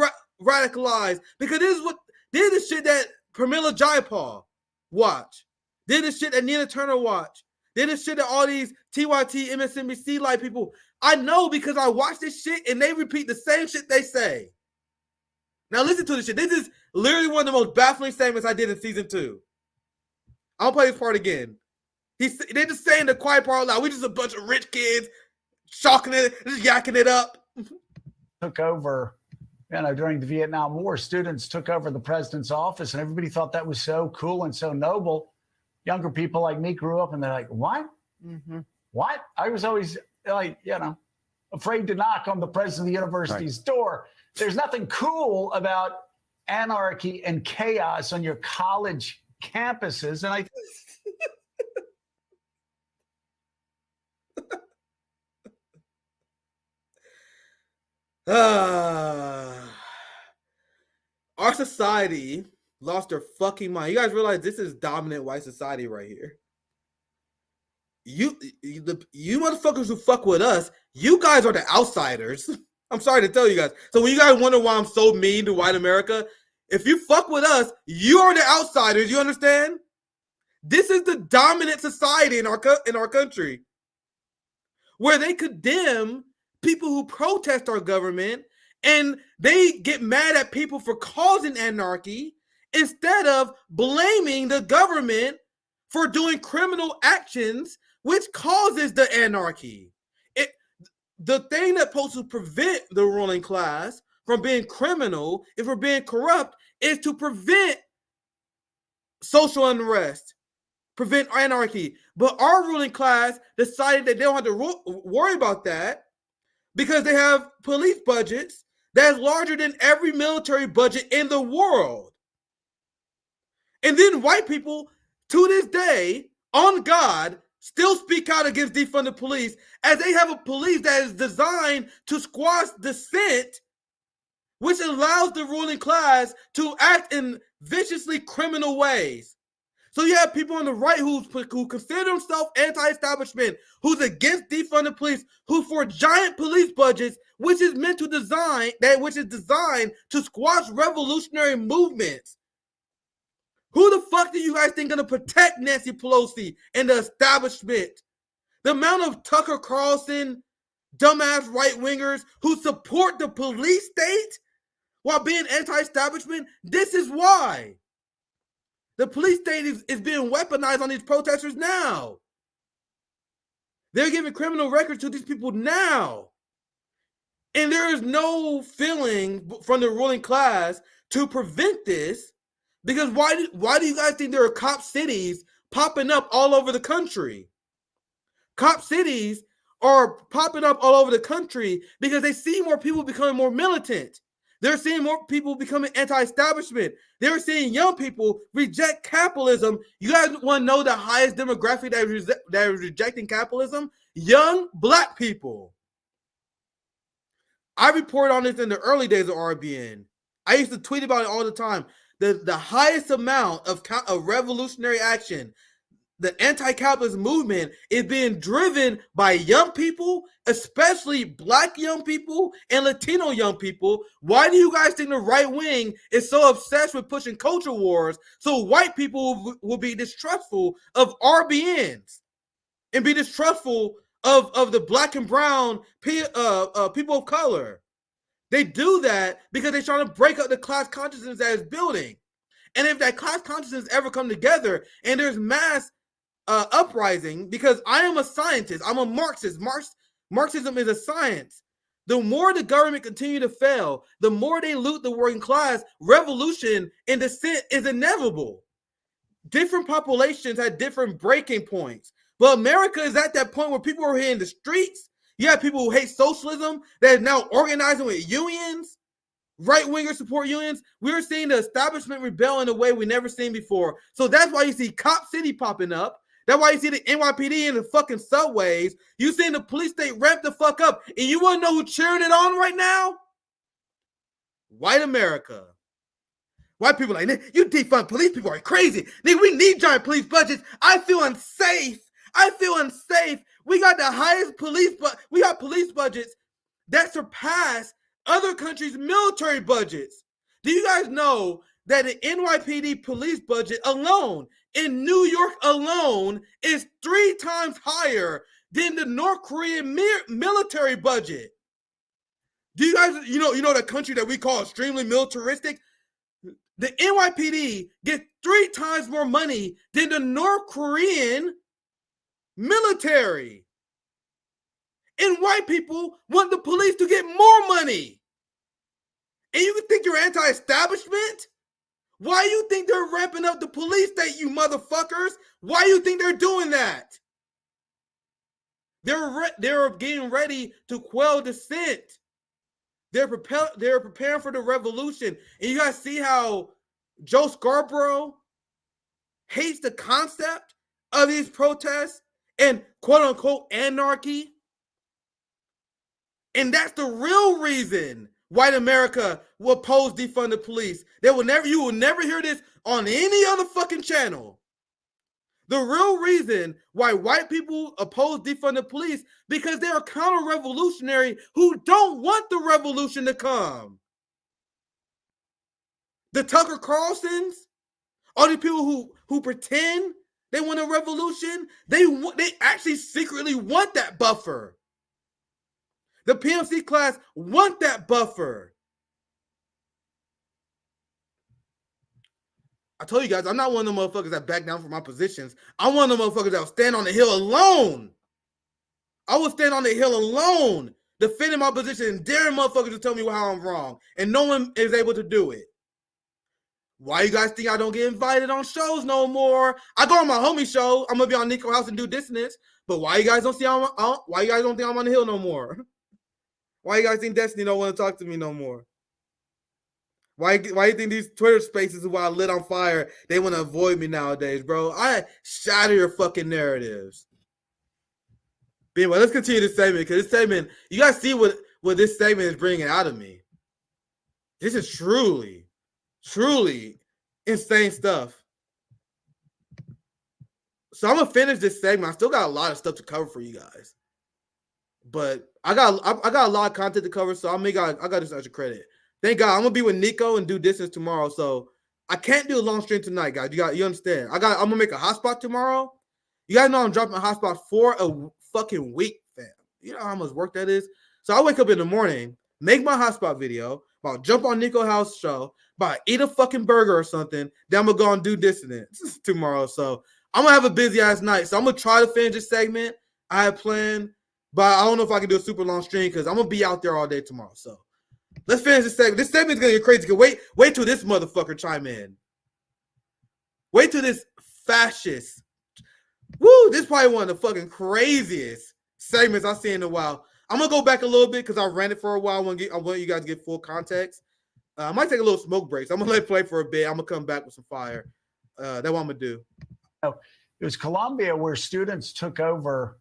radicalized, because this is the shit that Pramila Jayapal watch. This is the shit that Nina Turner watch. This is the shit that all these TYT, MSNBC like people. I know because I watch this shit and they repeat the same shit they say. Now listen to this shit. This is literally one of the most baffling statements I did in season 2. I'll play this part again. They're just saying the quiet part out loud. We just a bunch of rich kids shocking it, just yakking it up. Took over, during the Vietnam War, students took over the president's office, and everybody thought that was so cool and so noble. Younger people like me grew up and they're like, what? Mm-hmm. What? I was always like, afraid to knock on the president of the university's door. There's nothing cool about anarchy and chaos on your college campuses. And our society lost their fucking mind. You guys realize this is dominant white society right here. You motherfuckers who fuck with us, you guys are the outsiders. I'm sorry to tell you guys. So when you guys wonder why I'm so mean to white America, if you fuck with us, you are the outsiders. You understand? This is the dominant society in our country, where they condemn people who protest our government, and they get mad at people for causing anarchy instead of blaming the government for doing criminal actions, which causes the anarchy. The thing that's supposed to prevent the ruling class from being criminal, if we're being corrupt, is to prevent social unrest, prevent anarchy. But our ruling class decided that they don't have to worry about that because they have police budgets that's larger than every military budget in the world. And then white people, to this day, on God, still speak out against defunded police, as they have a police that is designed to squash dissent, which allows the ruling class to act in viciously criminal ways. So you have people on the right who consider themselves anti-establishment, who's against defunded police, who for giant police budgets, which is designed to squash revolutionary movements. Who the fuck do you guys think gonna protect Nancy Pelosi and the establishment? The amount of Tucker Carlson, dumbass right-wingers who support the police state while being anti-establishment, this is why. The police state is being weaponized on these protesters now. They're giving criminal records to these people now. And there is no feeling from the ruling class to prevent this, because why do you guys think there are cop cities popping up all over the country? Cop cities are popping up all over the country because they see more people becoming more militant. They're seeing more people becoming anti-establishment. They're seeing young people reject capitalism. You guys want to know the highest demographic that is rejecting capitalism? Young Black people. I reported on this in the early days of RBN. I used to tweet about it all the time. The highest amount of revolutionary action, the anti-capitalist movement, is being driven by young people, especially Black young people and Latino young people. Why do you guys think the right wing is so obsessed with pushing culture wars so white people will be distrustful of RBNs and be distrustful of the Black and brown people of color? They do that because they're trying to break up the class consciousness that is building. And if that class consciousness ever come together and there's mass uprising, because I am a scientist, I'm a Marxist. Marxism is a science. The more the government continue to fail, the more they loot the working class, revolution and dissent is inevitable. Different populations have different breaking points. But America is at that point where people are here in the streets. You have people who hate socialism that are now organizing with unions, right-wingers support unions. We're seeing the establishment rebel in a way we never seen before. So that's why you see Cop City popping up. That's why you see the NYPD in the fucking subways. You seeing the police state ramp the fuck up. And you want to know who's cheering it on right now? White America. White people like, you defund police, people are crazy. Nigga, we need giant police budgets. I feel unsafe. We got the highest police, but we got police budgets that surpass other countries' military budgets. Do you guys know that the NYPD police budget alone in New York alone is 3 times higher than the North Korean military budget? Do you guys, you know the country that we call extremely militaristic? The NYPD gets 3 times more money than the North Korean military. And white people want the police to get more money. And you think you're anti-establishment? Why you think they're ramping up the police state, you motherfuckers? Why you think they're doing that? They're getting ready to quell dissent. They're preparing for the revolution. And you guys see how Joe Scarborough hates the concept of these protests and quote-unquote anarchy. And that's the real reason white America will oppose defunded police. You will never hear this on any other fucking channel. The real reason why white people oppose defunded police, because they are counter-revolutionary who don't want the revolution to come. The Tucker Carlsons, all these people who pretend They want a revolution. They actually secretly want that buffer. The PMC class want that buffer. I told you guys, I'm not one of them motherfuckers that back down from my positions. I'm one of them motherfuckers that will stand on the hill alone. I will stand on the hill alone, defending my position and daring motherfuckers to tell me how I'm wrong. And no one is able to do it. Why you guys think I don't get invited on shows no more? I go on my homie show. I'm gonna be on Nico House and do dissonance. But why you guys don't see why you guys don't think I'm on the hill no more? Why you guys think Destiny don't want to talk to me no more? Why you think these Twitter spaces while I lit on fire, they want to avoid me nowadays, bro? I shatter your fucking narratives. But anyway, let's continue this segment, because this segment, you guys see what this segment is bringing out of me. This is truly insane stuff. So I'm gonna finish this segment. I still got a lot of stuff to cover for you guys, but I got a lot of content to cover, so I got this extra credit. Thank God. I'm gonna be with Nico and do distance tomorrow, so I can't do a long stream tonight, guys. You understand? I'm gonna make a hotspot tomorrow. You guys know I'm dropping a hotspot for a fucking week, fam. You know how much work that is. So I wake up in the morning, make my hotspot video, about jump on Nico House show, about eat a fucking burger or something. Then I'm gonna go and do dissonance tomorrow. So I'm gonna have a busy ass night. So I'm gonna try to finish this segment I had planned, but I don't know if I can do a super long stream because I'm gonna be out there all day tomorrow. So let's finish this segment. This segment's gonna get crazy. Wait till this motherfucker chime in. Wait till this fascist. Woo! This is probably one of the fucking craziest segments I've seen in a while. I'm gonna go back a little bit because I ran it for a while. I want you guys to get full context. I might take a little smoke break. So I'm gonna let it play for a bit. I'm gonna come back with some fire. That's what I'm gonna do. It was Colombia where students took over,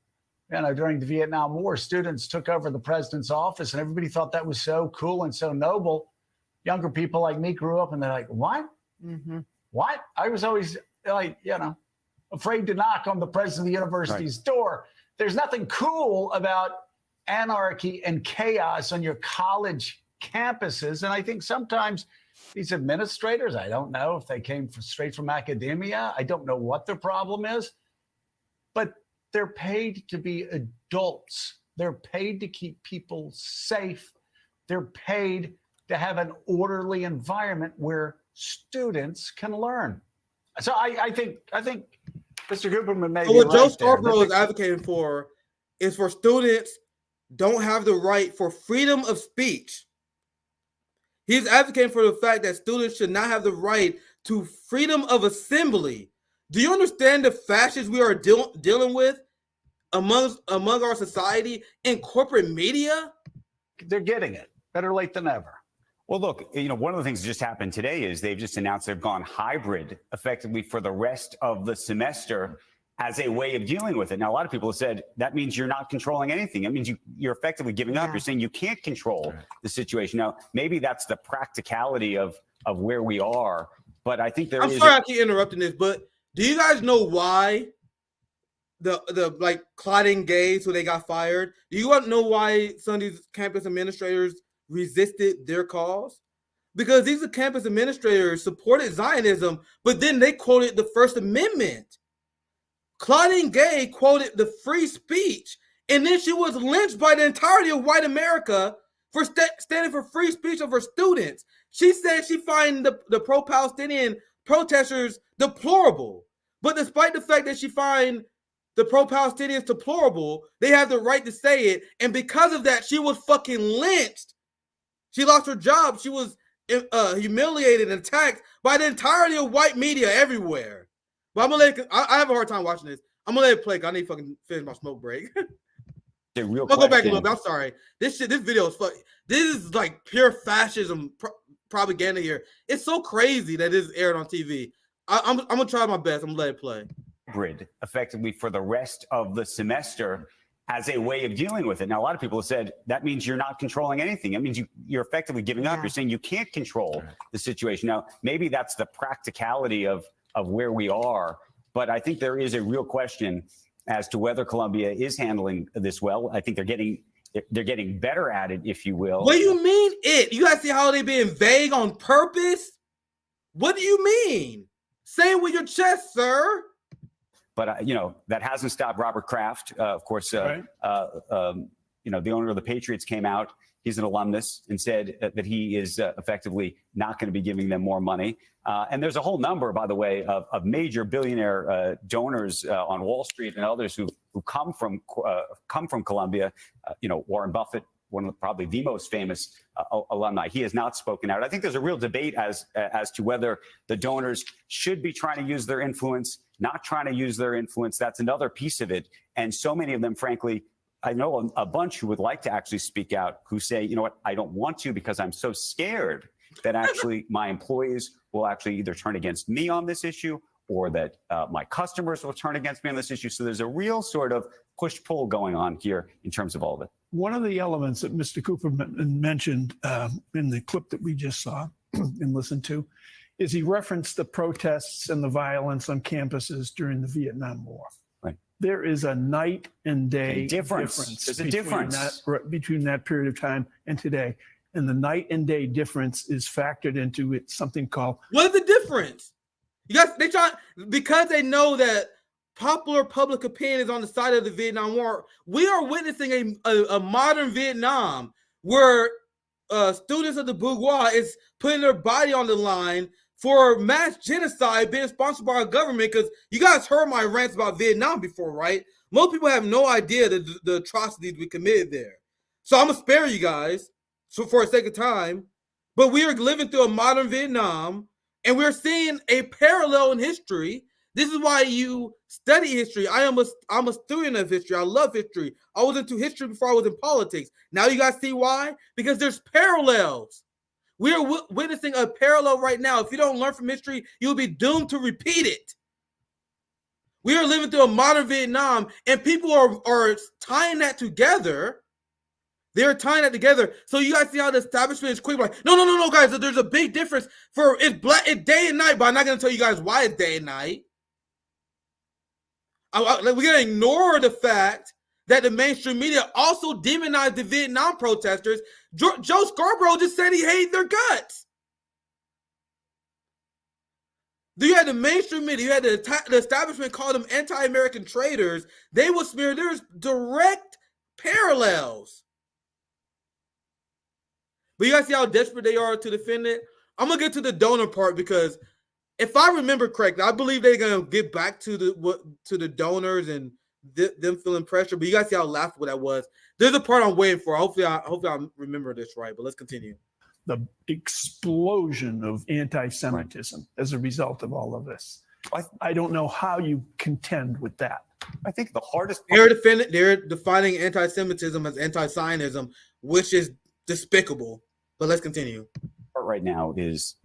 during the Vietnam War, students took over the president's office, and everybody thought that was so cool and so noble. Younger people like me grew up, and they're like, "What? Mm-hmm. What?" I was always afraid to knock on the president of the university's door. There's nothing cool about anarchy and chaos on your college campuses. And I think sometimes these administrators, I don't know if they came straight from academia. I don't know what their problem is, but they're paid to be adults. They're paid to keep people safe. They're paid to have an orderly environment where students can learn. So I think Mr. Cooperman may be what right Joe there. Scarborough is advocating for is for students don't have the right for freedom of speech. He's advocating for the fact that students should not have the right to freedom of assembly. Do you understand the fascists we are dealing with among our society and corporate media? They're getting it. Better late than never. Well, look, one of the things that just happened today is they've just announced they've gone hybrid effectively for the rest of the semester as a way of dealing with it. Now, a lot of people have said that means you're not controlling anything. That means you're effectively giving up. You're saying you can't control the situation. Now, maybe that's the practicality of where we are. But I think I'm sorry I keep interrupting this, but do you guys know why the like clotting gays who they got fired? Do you want to know why some of these campus administrators resisted their cause? Because these campus administrators supported Zionism, but then they quoted the First Amendment. Claudine Gay quoted the free speech, and then she was lynched by the entirety of white America for standing for free speech of her students. She said she find the pro-Palestinian protesters deplorable, but despite the fact that she find the pro-Palestinians deplorable, they have the right to say it, and because of that, she was fucking lynched. She lost her job. She was humiliated and attacked by the entirety of white media everywhere. But I'm gonna let I have a hard time watching this. I'm gonna let it play. I need to fucking finish my smoke break. The real I'll go back a little bit. I'm sorry. This video is fuck. This is like pure fascism propaganda here. It's so crazy that this is aired on TV. I'm gonna try my best. I'm gonna let it play. Hybrid effectively for the rest of the semester as a way of dealing with it. Now, a lot of people have said that means you're not controlling anything. That means you're effectively giving up. You're saying you can't control the situation. Now, maybe that's the practicality of where we are. But I think there is a real question as to whether Colombia is handling this well. I think they're getting better at it, if you will. What do you mean it? You guys see how they being vague on purpose? What do you mean? Say it with your chest, sir. But that hasn't stopped Robert Kraft, of course. The owner of the Patriots came out. He's an alumnus and said that he is effectively not going to be giving them more money. And there's a whole number, by the way, of major billionaire donors on Wall Street and others who come from Colombia. Warren Buffett, one of probably the most famous alumni. He has not spoken out. I think there's a real debate as to whether the donors should be trying to use their influence, not trying to use their influence. That's another piece of it. And so many of them, frankly, I know a bunch who would like to actually speak out, who say, you know what, I don't want to because I'm so scared that actually my employees will actually either turn against me on this issue or that my customers will turn against me on this issue. So there's a real sort of push-pull going on here in terms of all of it. One of the elements that Mr. Cooper mentioned in the clip that we just saw and listened to is he referenced the protests and the violence on campuses during the Vietnam War. Right. There is a night and day difference. There's a difference between that period of time and today. And the night and day difference is factored into it, something called. What is the difference? You guys, because they know that popular public opinion is on the side of the Vietnam War. We are witnessing a modern Vietnam where students of the bourgeois is putting their body on the line for mass genocide being sponsored by our government. Because you guys heard my rants about Vietnam before, right? Most people have no idea the atrocities we committed there. So I'm going to spare you guys for a sake of time. But we are living through a modern Vietnam, and we're seeing a parallel in history. This is why you study history. I'm a student of history. I love history. I was into history before I was in politics. Now you guys see why? Because there's parallels. We are witnessing a parallel right now. If you don't learn from history, you'll be doomed to repeat it. We are living through a modern Vietnam, and people are tying that together. They're tying that together. So you guys see how the establishment is quick. Like, no, guys. There's a big difference. It's day and night, but I'm not going to tell you guys why it's day and night. We're going to ignore the fact that the mainstream media also demonized the Vietnam protesters. Joe Scarborough just said he hated their guts. You had the mainstream media, you had the establishment call them anti-American traitors. They will smear. There's direct parallels. But you guys see how desperate they are to defend it? I'm going to get to the donor part because if I remember correctly, I believe they're going to get back to the donors and them feeling pressure. But you guys see how laughable that was. There's a part I'm waiting for. Hopefully I remember this right. But let's continue. The explosion of anti-Semitism as a result of all of this. I don't know how you contend with that. I think the hardest they're defining anti-Semitism as anti-Zionism, which is despicable. But let's continue. Right now is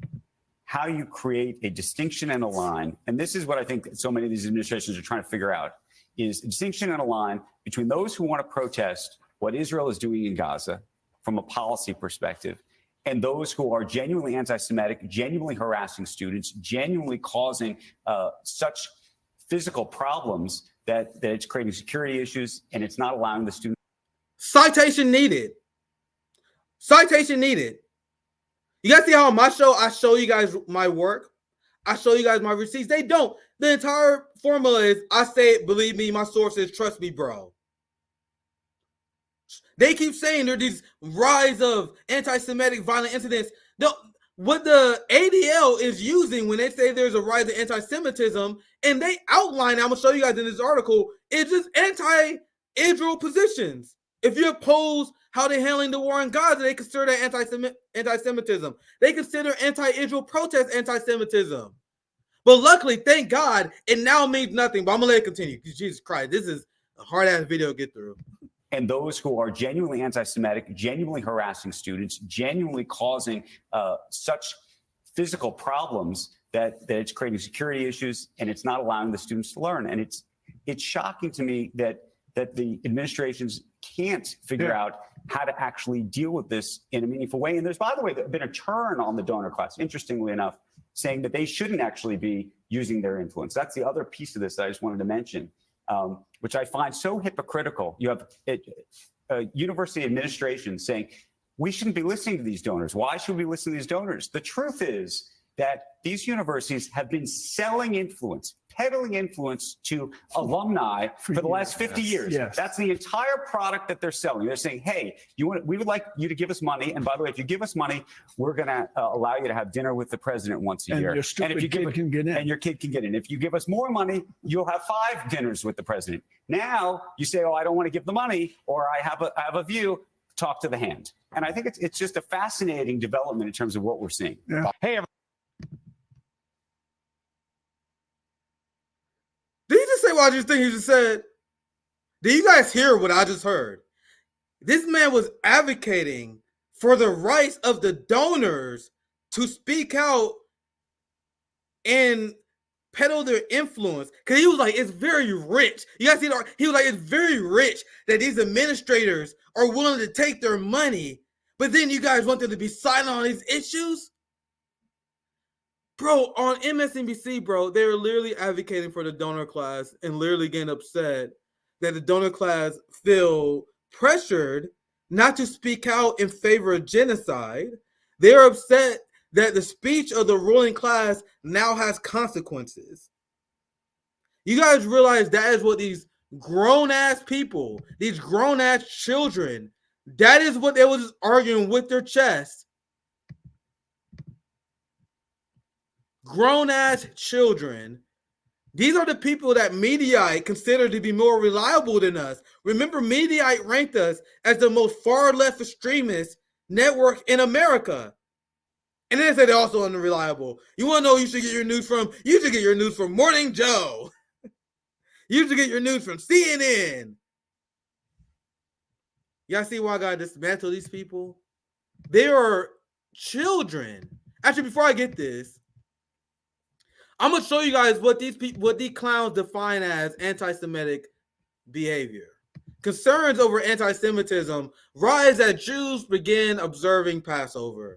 how you create a distinction and a line. And this is what I think so many of these administrations are trying to figure out, is a distinction and a line between those who want to protest what Israel is doing in Gaza from a policy perspective and those who are genuinely anti-Semitic, genuinely harassing students, genuinely causing such physical problems that it's creating security issues and it's not allowing the students. Citation needed. Citation needed. You guys see how on my show, I show you guys my work. I show you guys my receipts. They don't. The entire formula is, I say it, believe me, my sources, trust me, bro. They keep saying there's these rise of anti-Semitic violent incidents. What the ADL is using when they say there's a rise of anti-Semitism, and they outline, I'm going to show you guys in this article, it's just anti-Israel positions. If you oppose how they're handling the war in Gaza, they consider that anti-Semitism. They consider anti-Israel protests anti-Semitism. But luckily, thank God, it now means nothing. But I'm going to let it continue. Jesus Christ, this is a hard-ass video to get through. And those who are genuinely anti-Semitic, genuinely harassing students, genuinely causing such physical problems that it's creating security issues and it's not allowing the students to learn. And it's shocking to me that the administrations can't figure out how to actually deal with this in a meaningful way. And there's, by the way, been a turn on the donor class, interestingly enough, saying that they shouldn't actually be using their influence. That's the other piece of this that I just wanted to mention, which I find so hypocritical. You have university administration saying, we shouldn't be listening to these donors. Why should we listen to these donors? The truth is that these universities have been selling influence, peddling influence to alumni for the last 50 years. Yes. That's the entire product that they're selling. They're saying, hey, we would like you to give us money. And by the way, if you give us money, we're going to allow you to have dinner with the president once a And year. your stupid kid can get in. And your kid can get in. If you give us more money, you'll have 5 dinners with the president. Now you say, oh, I don't want to give the money, or I have a view. Talk to the hand. And I think it's just a fascinating development in terms of what we're seeing. Yeah. Hey, Did he just say what I just think he just said? Did you guys hear what I just heard? This man was advocating for the rights of the donors to speak out and peddle their influence. Because he was like, it's very rich. You guys see that? He was like, it's very rich that these administrators are willing to take their money, but then you guys want them to be silent on these issues? Bro, on MSNBC, bro, they were literally advocating for the donor class and literally getting upset that the donor class feel pressured not to speak out in favor of genocide. They're upset that the speech of the ruling class now has consequences. You guys realize that is what these grown-ass people, these grown-ass children, that is what they was arguing with their chest. Grown-ass children. These are the people that Mediaite consider to be more reliable than us. Remember, Mediaite ranked us as the most far-left extremist network in America. And then they say they're also unreliable. You want to know who you should get your news from? You should get your news from Morning Joe. You should get your news from CNN. Y'all see why I got to dismantle these people? They are children. Actually, before I get this, I'm gonna show you guys what these clowns define as anti-Semitic behavior. Concerns over anti-Semitism rise as Jews begin observing Passover.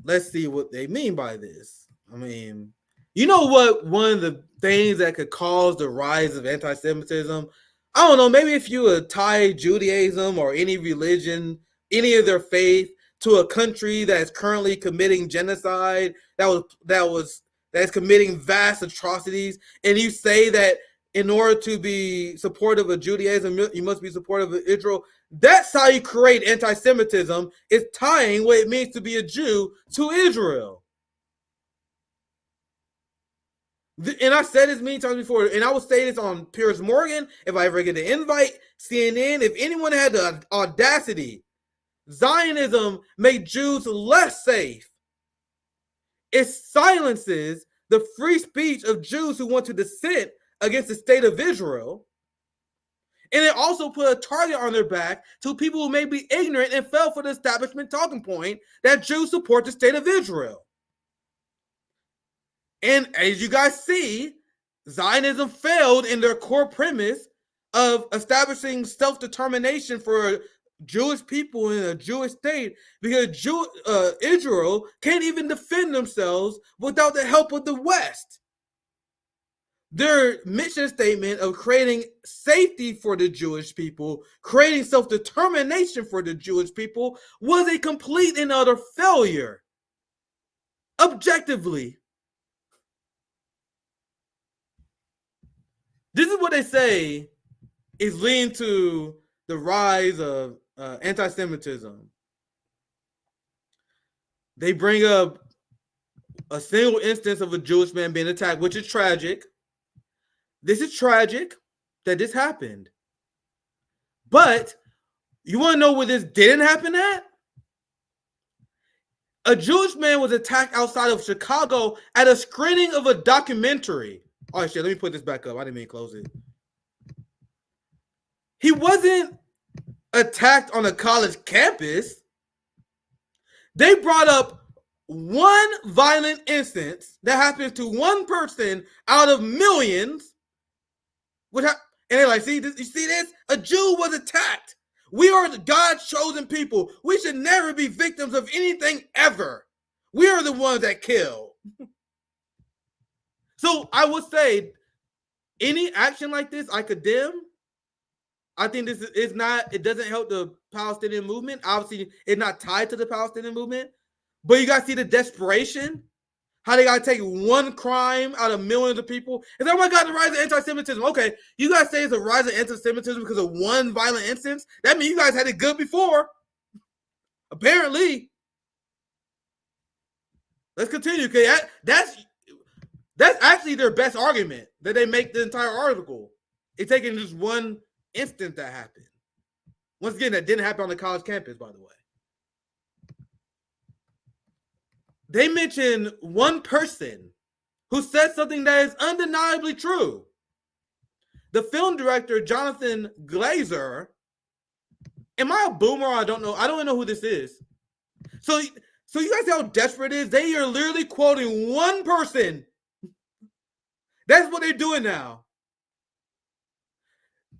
Let's see what they mean by this. I mean, you know what? One of the things that could cause the rise of anti-Semitism, I don't know, maybe if you tie Judaism or any religion, any of their faith to a country that's currently committing genocide, that's committing vast atrocities, and you say that in order to be supportive of Judaism, you must be supportive of Israel. That's how you create anti-Semitism, is tying what it means to be a Jew to Israel. And I said this many times before, and I will say this on Piers Morgan, if I ever get an invite, CNN, if anyone had the audacity, Zionism made Jews less safe. It silences the free speech of Jews who want to dissent against the state of Israel. And it also put a target on their back to people who may be ignorant and fell for the establishment talking point that Jews support the state of Israel. And as you guys see, Zionism failed in their core premise of establishing self-determination for Jewish people in a Jewish state, because Israel can't even defend themselves without the help of the West. Their mission statement of creating safety for the Jewish people, creating self-determination for the Jewish people, was a complete and utter failure. Objectively. This is what they say is leading to the rise of anti-Semitism. They bring up a single instance of a Jewish man being attacked, which is tragic. This is tragic that this happened. But you want to know where this didn't happen at? A Jewish man was attacked outside of Chicago at a screening of a documentary. Oh shit, let me put this back up. I didn't mean to close it. He wasn't attacked on a college campus. They brought up one violent instance that happens to one person out of millions. And they're like, see this? You see this? A Jew was attacked. We are the God's chosen people. We should never be victims of anything ever. We are the ones that kill. So I would say any action like this, I condemn. I think this is not, it doesn't help the Palestinian movement. Obviously, it's not tied to the Palestinian movement. But you guys see the desperation. How they gotta take one crime out of millions of people. And then, oh my God, the rise of anti-Semitism. Okay, you guys say it's a rise of anti-Semitism because of one violent instance. That means you guys had it good before. Apparently. Let's continue. Okay, that's actually their best argument that they make the entire article. It's taking just one instance that happened. Once again, that didn't happen on the college campus, by the way. They mention one person who said something that is undeniably true. The film director, Jonathan Glazer. Am I a boomer? I don't know. I don't even know who this is. So you guys see how desperate it is? They are literally quoting one person. That's what they're doing now.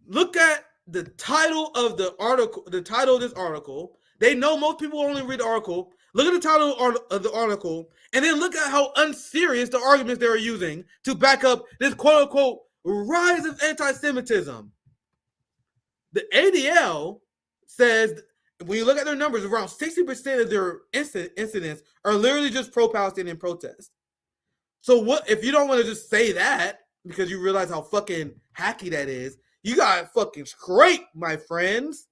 Look at the title of the article, the title of this article. They know most people only read the article. Look at the title of the article, and then look at how unserious the arguments they are using to back up this quote-unquote rise of anti-Semitism. The ADL says, when you look at their numbers, around 60% of their incidents are literally just pro-Palestinian protests. So what if you don't want to just say that because you realize how fucking hacky that is? You got fucking scrape, my friends.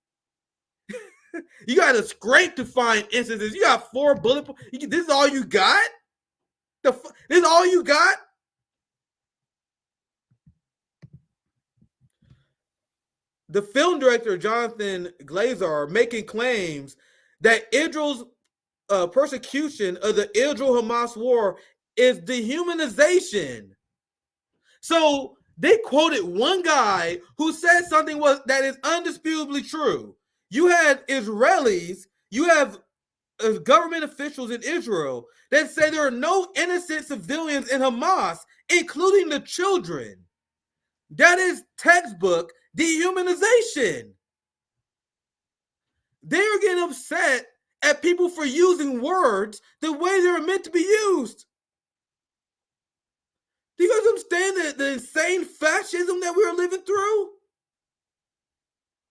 You got to scrape to find instances. You got 4 bullet points. This is all you got? This is all you got? The film director, Jonathan Glazer, making claims that Israel's persecution of the Israel-Hamas war is dehumanization. So they quoted one guy who said something that is undisputably true. You had Israelis, you have government officials in Israel that say there are no innocent civilians in Hamas, including the children. That is textbook dehumanization. They're getting upset at people for using words the way they're meant to be used. Do you guys understand the insane fascism that we're living through?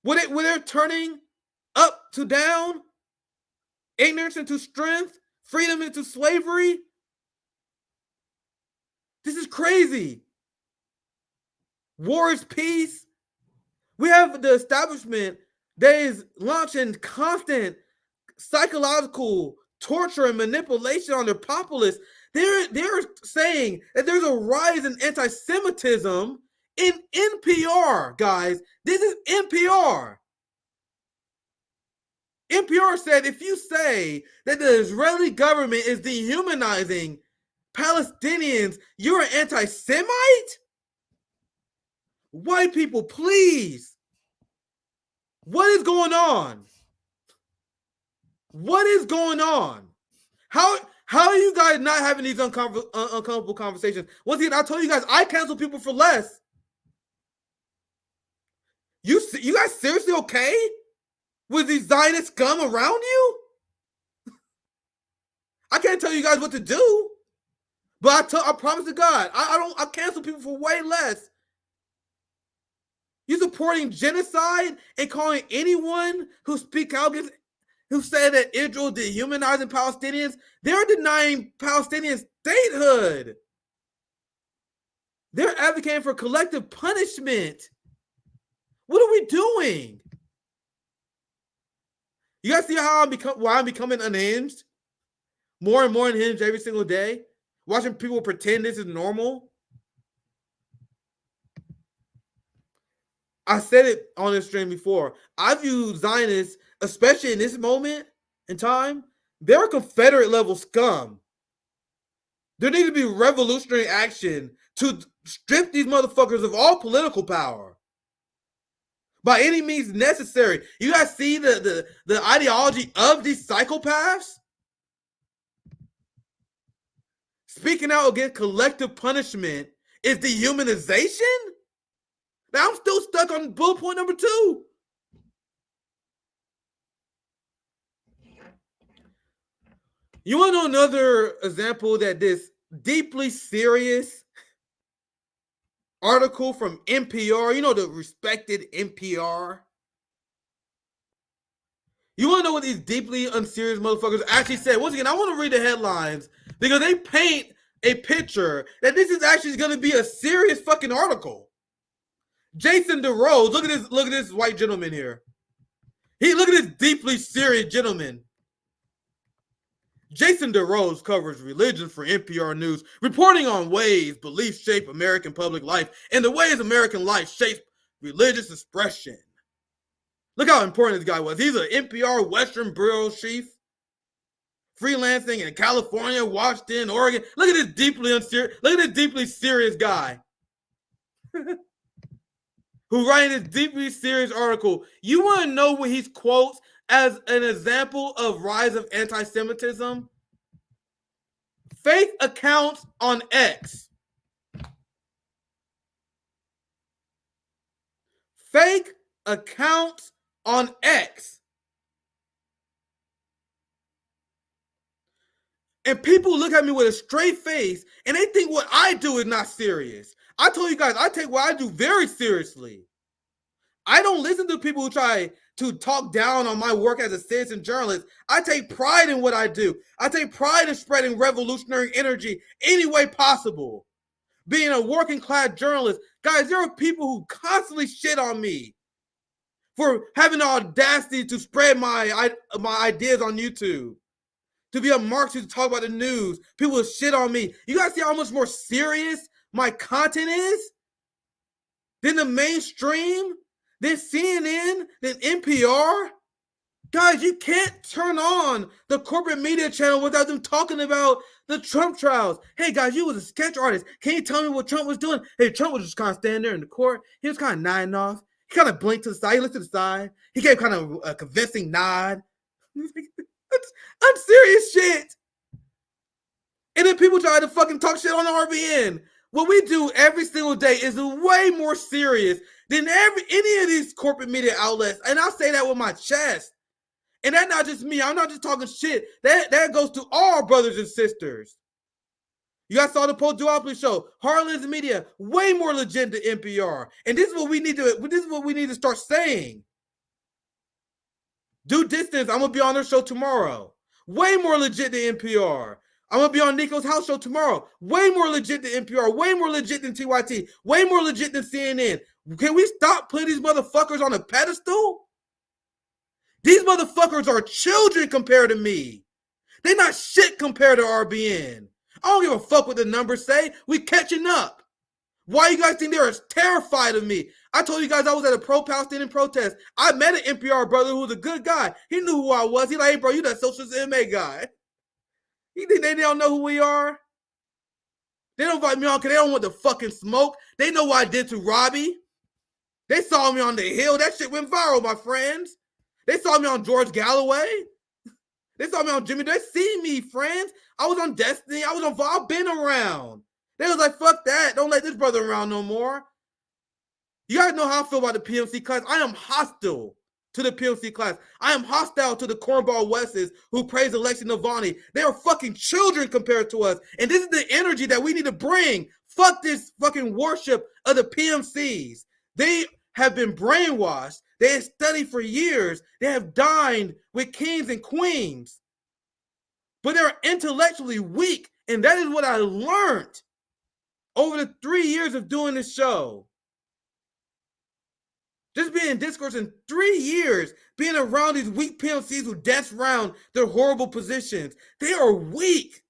When they're turning up to down, ignorance into strength, freedom into slavery. This is crazy. War is peace. We have the establishment that is launching constant psychological torture and manipulation on their populace. They're saying that there's a rise in anti-Semitism in NPR, guys. This is NPR. NPR said if you say that the Israeli government is dehumanizing Palestinians, you're an anti-Semite? White people, please. What is going on? What is going on? How are you guys not having these uncomfortable conversations? Once again, I told you guys, I cancel people for less. You guys seriously okay with these Zionist scum around you? I can't tell you guys what to do, but I promise to God, I cancel people for way less. You supporting genocide and calling anyone who speak out against, who said that Israel dehumanizing Palestinians, they're denying Palestinian statehood. They're advocating for collective punishment. What are we doing? You guys see how why I'm becoming unhinged? More and more unhinged every single day. Watching people pretend this is normal. I said it on this stream before. I view Zionists, especially in this moment in time, they're Confederate level scum. There needs to be revolutionary action to strip these motherfuckers of all political power. By any means necessary. You guys see the ideology of these psychopaths? Speaking out against collective punishment is dehumanization? Now I'm still stuck on bullet point number 2. You want to know another example that this deeply serious article from NPR, you know, the respected NPR. You want to know what these deeply unserious motherfuckers actually said? Once again, I want to read the headlines because they paint a picture that this is actually going to be a serious fucking article. Jason DeRose, look at this white gentleman here. Look at this deeply serious gentleman. Jason DeRose covers religion for NPR News, reporting on ways beliefs shape American public life and the ways American life shapes religious expression. Look how important this guy was. He's an NPR Western Bureau chief, freelancing in California, Washington, Oregon. Look at this deeply serious guy who writing this deeply serious article. You want to know what he quotes as an example of rise of anti-Semitism? Fake accounts on X. Fake accounts on X. And people look at me with a straight face and they think what I do is not serious. I told you guys, I take what I do very seriously. I don't listen to people who try to talk down on my work as a citizen journalist. I take pride in what I do. I take pride in spreading revolutionary energy any way possible. Being a working class journalist, guys, there are people who constantly shit on me for having the audacity to spread my ideas on YouTube. To be a Marxist, to talk about the news. People will shit on me. You guys see how much more serious my content is than the mainstream, than CNN, than NPR? Guys, you can't turn on the corporate media channel without them talking about the Trump trials. Hey, guys, you was a sketch artist. Can you tell me what Trump was doing? Hey, Trump was just kind of standing there in the court. He was kind of nodding off. He kind of blinked to the side. He looked to the side. He gave kind of a convincing nod. That's serious shit. And then people try to fucking talk shit on RBN. What we do every single day is way more serious than any of these corporate media outlets. And I say that with my chest. And that's not just me. I'm not just talking shit. That goes to all our brothers and sisters. You guys saw the post-duopoly show. Harlan's Media, way more legit than NPR. And this is what we need to start saying. Due Distance, I'm going to be on their show tomorrow. Way more legit than NPR. I'm going to be on Nico's house show tomorrow. Way more legit than NPR. Way more legit than TYT. Way more legit than CNN. Can we stop putting these motherfuckers on a pedestal? These motherfuckers are children compared to me. They're not shit compared to RBN. I don't give a fuck what the numbers say. We catching up. Why you guys think they're terrified of me? I told you guys I was at a pro-Palestinian protest. I met an NPR brother who was a good guy. He knew who I was. He like, hey, bro, you that SocialistMMA guy. You think they don't know who we are? They don't invite me on because they don't want the fucking smoke. They know what I did to Robbie. They saw me on the Hill. That shit went viral, my friends. They saw me on George Galloway. They saw me on Jimmy. They see me, friends. I was on Destiny. I was on I've been around. They was like, fuck that. Don't let this brother around no more. You guys know how I feel about the PMC class. I am hostile to the PMC class. I am hostile to the cornball Wesses who praise Alexei Navalny. They are fucking children compared to us. And this is the energy that we need to bring. Fuck this fucking worship of the PMCs. They have been brainwashed. They have studied for years. They have dined with kings and queens. But they're intellectually weak. And that is what I learned over the 3 years of doing this show. Just being in discourse in 3 years, being around these weak PMCs who dance around their horrible positions. They are weak.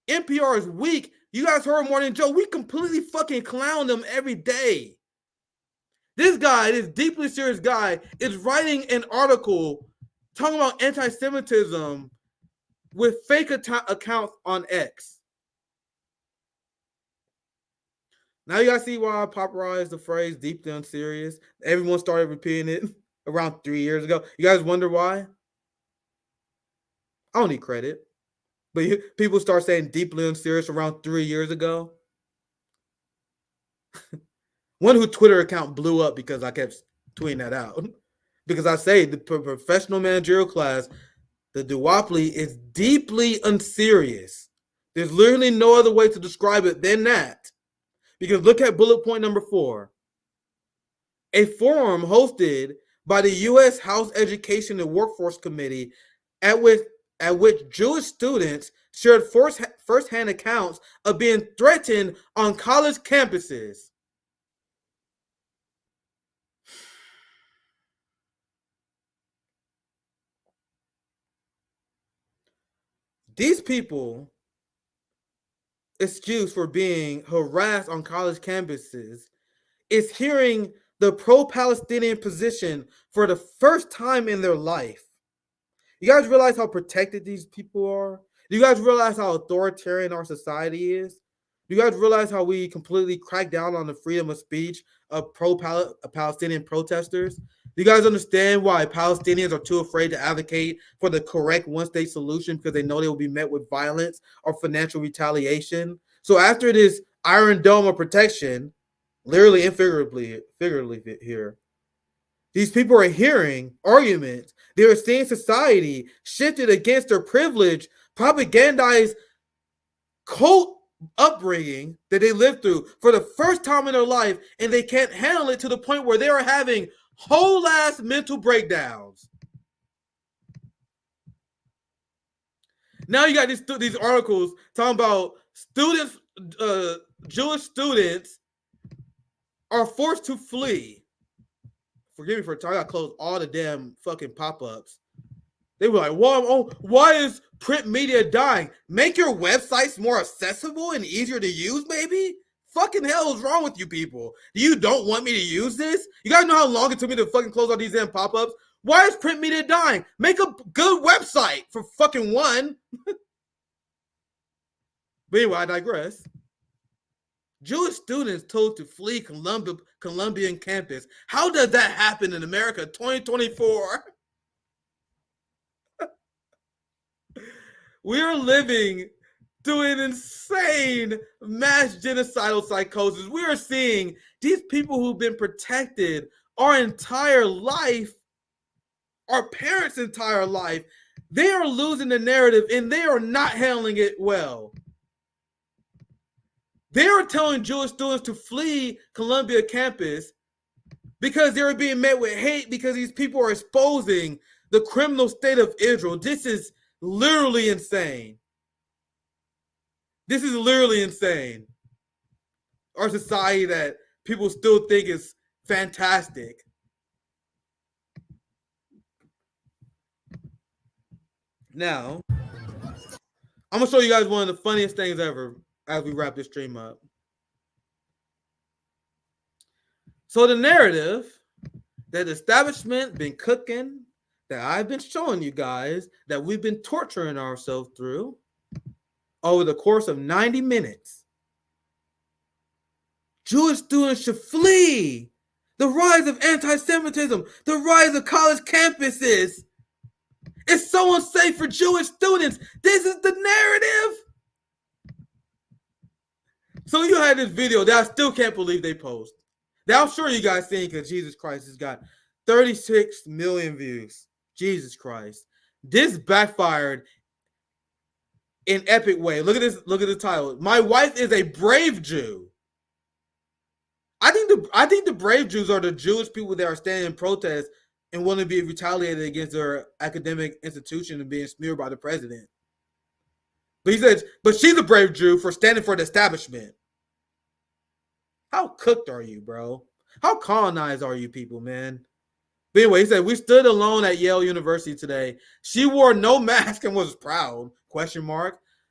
NPR is weak. You guys heard Morning Joe. We completely fucking clown them every day. This guy, this deeply serious guy, is writing an article talking about anti-Semitism with fake accounts on X. Now you guys see why I popularized the phrase deeply unserious. Everyone started repeating it around 3 years ago. You guys wonder why? I don't need credit. But people start saying deeply unserious around 3 years ago. One whose Twitter account blew up because I kept tweeting that out. Because I say the professional managerial class, the duopoly, is deeply unserious. There's literally no other way to describe it than that. Because look at bullet point number 4. A forum hosted by the U.S. House Education and Workforce Committee at which Jewish students shared first-hand accounts of being threatened on college campuses. These people excuse for being harassed on college campuses is hearing the pro-Palestinian position for the first time in their life. You guys realize how protected these people are? Do you guys realize how authoritarian our society is? Do you guys realize how we completely crack down on the freedom of speech of pro-Palestinian protesters? Do you guys understand why Palestinians are too afraid to advocate for the correct one-state solution because they know they will be met with violence or financial retaliation? So after this Iron Dome of protection, literally and figuratively here, these people are hearing arguments. They are seeing society shifted against their privilege, propagandized cult upbringing that they lived through for the first time in their life, and they can't handle it to the point where they are having whole ass mental breakdowns. Now you got these articles talking about students, Jewish students are forced to flee. Forgive me for talking. I gotta close all the damn fucking pop-ups. They were like, why is print media dying? Make your websites more accessible and easier to use, maybe? Fucking hell is wrong with you people? You don't want me to use this? You guys know how long it took me to fucking close all these damn pop-ups? Why is print media dying? Make a good website for fucking one. But anyway, I digress. Jewish students told to flee Colombian campus. How does that happen in America 2024? We are living through an insane mass genocidal psychosis. We are seeing these people who've been protected our entire life, our parents' entire life, they are losing the narrative and they are not handling it well. They are telling Jewish students to flee Columbia campus because they are being met with hate because these people are exposing the criminal state of Israel. This is literally insane. This is literally insane. Our society that people still think is fantastic. Now, I'm going to show you guys one of the funniest things ever as we wrap this stream up. So the narrative that the establishment been cooking, that I've been showing you guys, that we've been torturing ourselves through over the course of 90 minutes. Jewish students should flee. The rise of anti-Semitism, the rise of college campuses. It's so unsafe for Jewish students. This is the narrative. So you had this video that I still can't believe they post. That I'm sure you guys seen because Jesus Christ has got 36 million views. Jesus Christ. This backfired in epic way. Look at this. Look at the title. My wife is a brave Jew. I think the brave Jews are the Jewish people that are standing in protest and want to be retaliated against their academic institution and being smeared by the president. But he says, but she's a brave Jew for standing for the establishment. How cooked are you, bro? How colonized are you people, man? But anyway, he said, we stood alone at Yale University today. She wore no mask and was proud, ?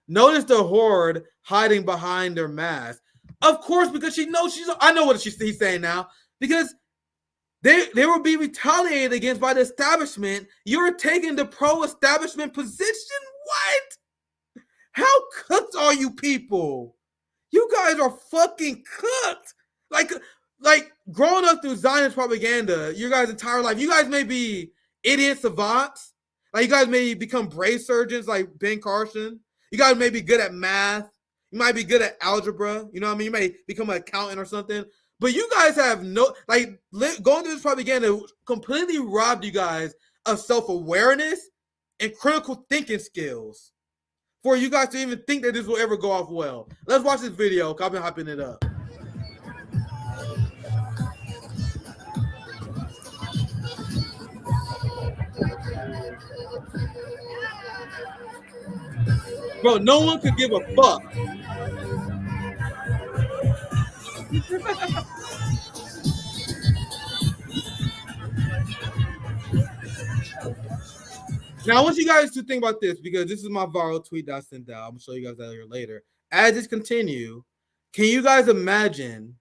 Notice the horde hiding behind their mask. Of course, because she knows I know what he's saying now. Because they will be retaliated against by the establishment. You're taking the pro-establishment position? What? How cooked are you people? You guys are fucking cooked. Like growing up through Zionist propaganda, your guys' entire life, you guys may be idiot savants. Like you guys may become brain surgeons like Ben Carson. You guys may be good at math. You might be good at algebra. You know what I mean? You may become an accountant or something. But you guys have no, going through this propaganda completely robbed you guys of self-awareness and critical thinking skills for you guys to even think that this will ever go off well. Let's watch this video. I've been hyping it up. Bro, no one could give a fuck. Now, I want you guys to think about this because this is my viral tweet that I sent out. I'm gonna show you guys that here later. As this continue, can you guys imagine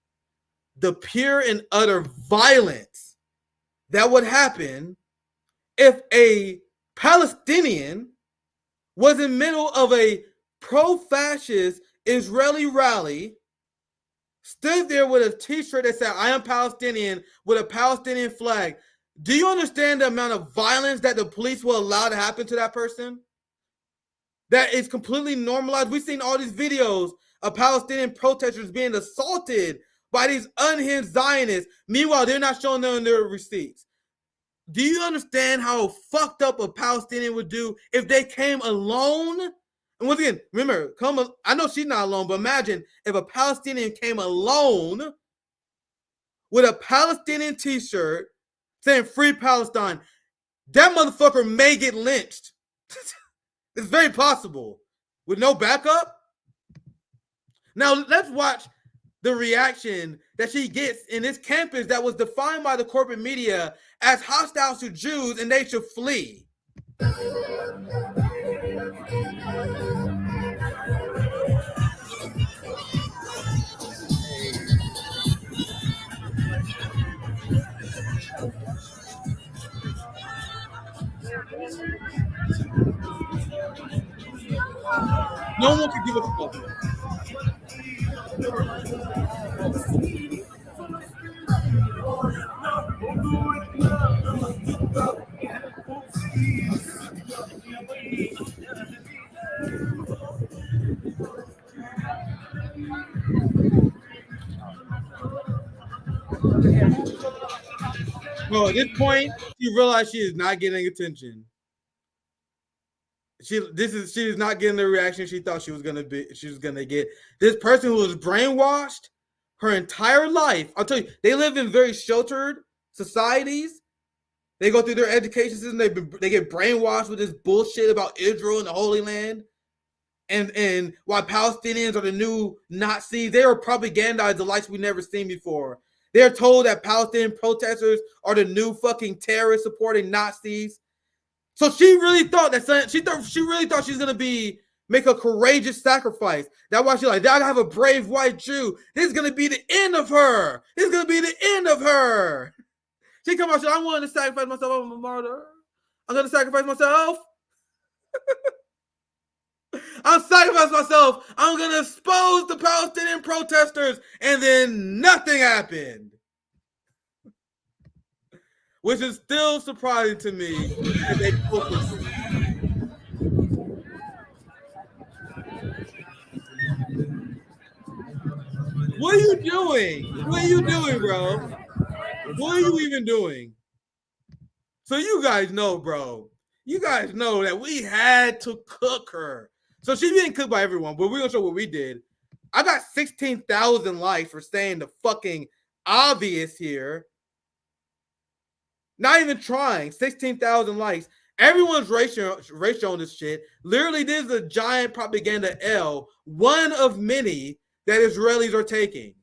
the pure and utter violence that would happen if a Palestinian was in the middle of a pro-fascist Israeli rally, stood there with a t-shirt that said, "I am Palestinian," with a Palestinian flag? Do you understand the amount of violence that the police will allow to happen to that person? That is completely normalized. We've seen all these videos of Palestinian protesters being assaulted by these unhinged Zionists. Meanwhile, they're not showing them their receipts. Do you understand how fucked up a Palestinian would do if they came alone? And once again, remember, I know she's not alone, but imagine if a Palestinian came alone with a Palestinian t-shirt saying "Free Palestine." That motherfucker may get lynched. It's very possible. With no backup. Now, let's watch the reaction that she gets in this campus that was defined by the corporate media as hostile to Jews and they should flee. No one can give a fuck. Bro, at this point, she realized she is not getting attention. She is not getting the reaction she thought she was gonna get. This person who was brainwashed her entire life. I'll tell you, they live in very sheltered societies. They go through their education system. They get brainwashed with this bullshit about Israel and the Holy Land. And why Palestinians are the new Nazis. They are propagandized the likes we've never seen before. They're told that Palestinian protesters are the new fucking terrorists supporting Nazis. So she really thought she really thought she's gonna make a courageous sacrifice. That's why she's like, I have a brave white Jew. This is gonna be the end of her. This is gonna be the end of her. She come out, I'm willing to sacrifice myself. I'm a martyr. I'm gonna sacrifice myself. I'm sacrificing myself. I'm gonna expose the Palestinian protesters, and then nothing happened. Which is still surprising to me that they focused. What are you doing? What are you doing, bro? What are you even doing? So you guys know, bro. You guys know that we had to cook her. So she's being cooked by everyone, but we're gonna show what we did. I got 16,000 likes for saying the fucking obvious here. Not even trying. 16,000 likes. Everyone's ratio on this shit. Literally, this is a giant propaganda L, one of many that Israelis are taking.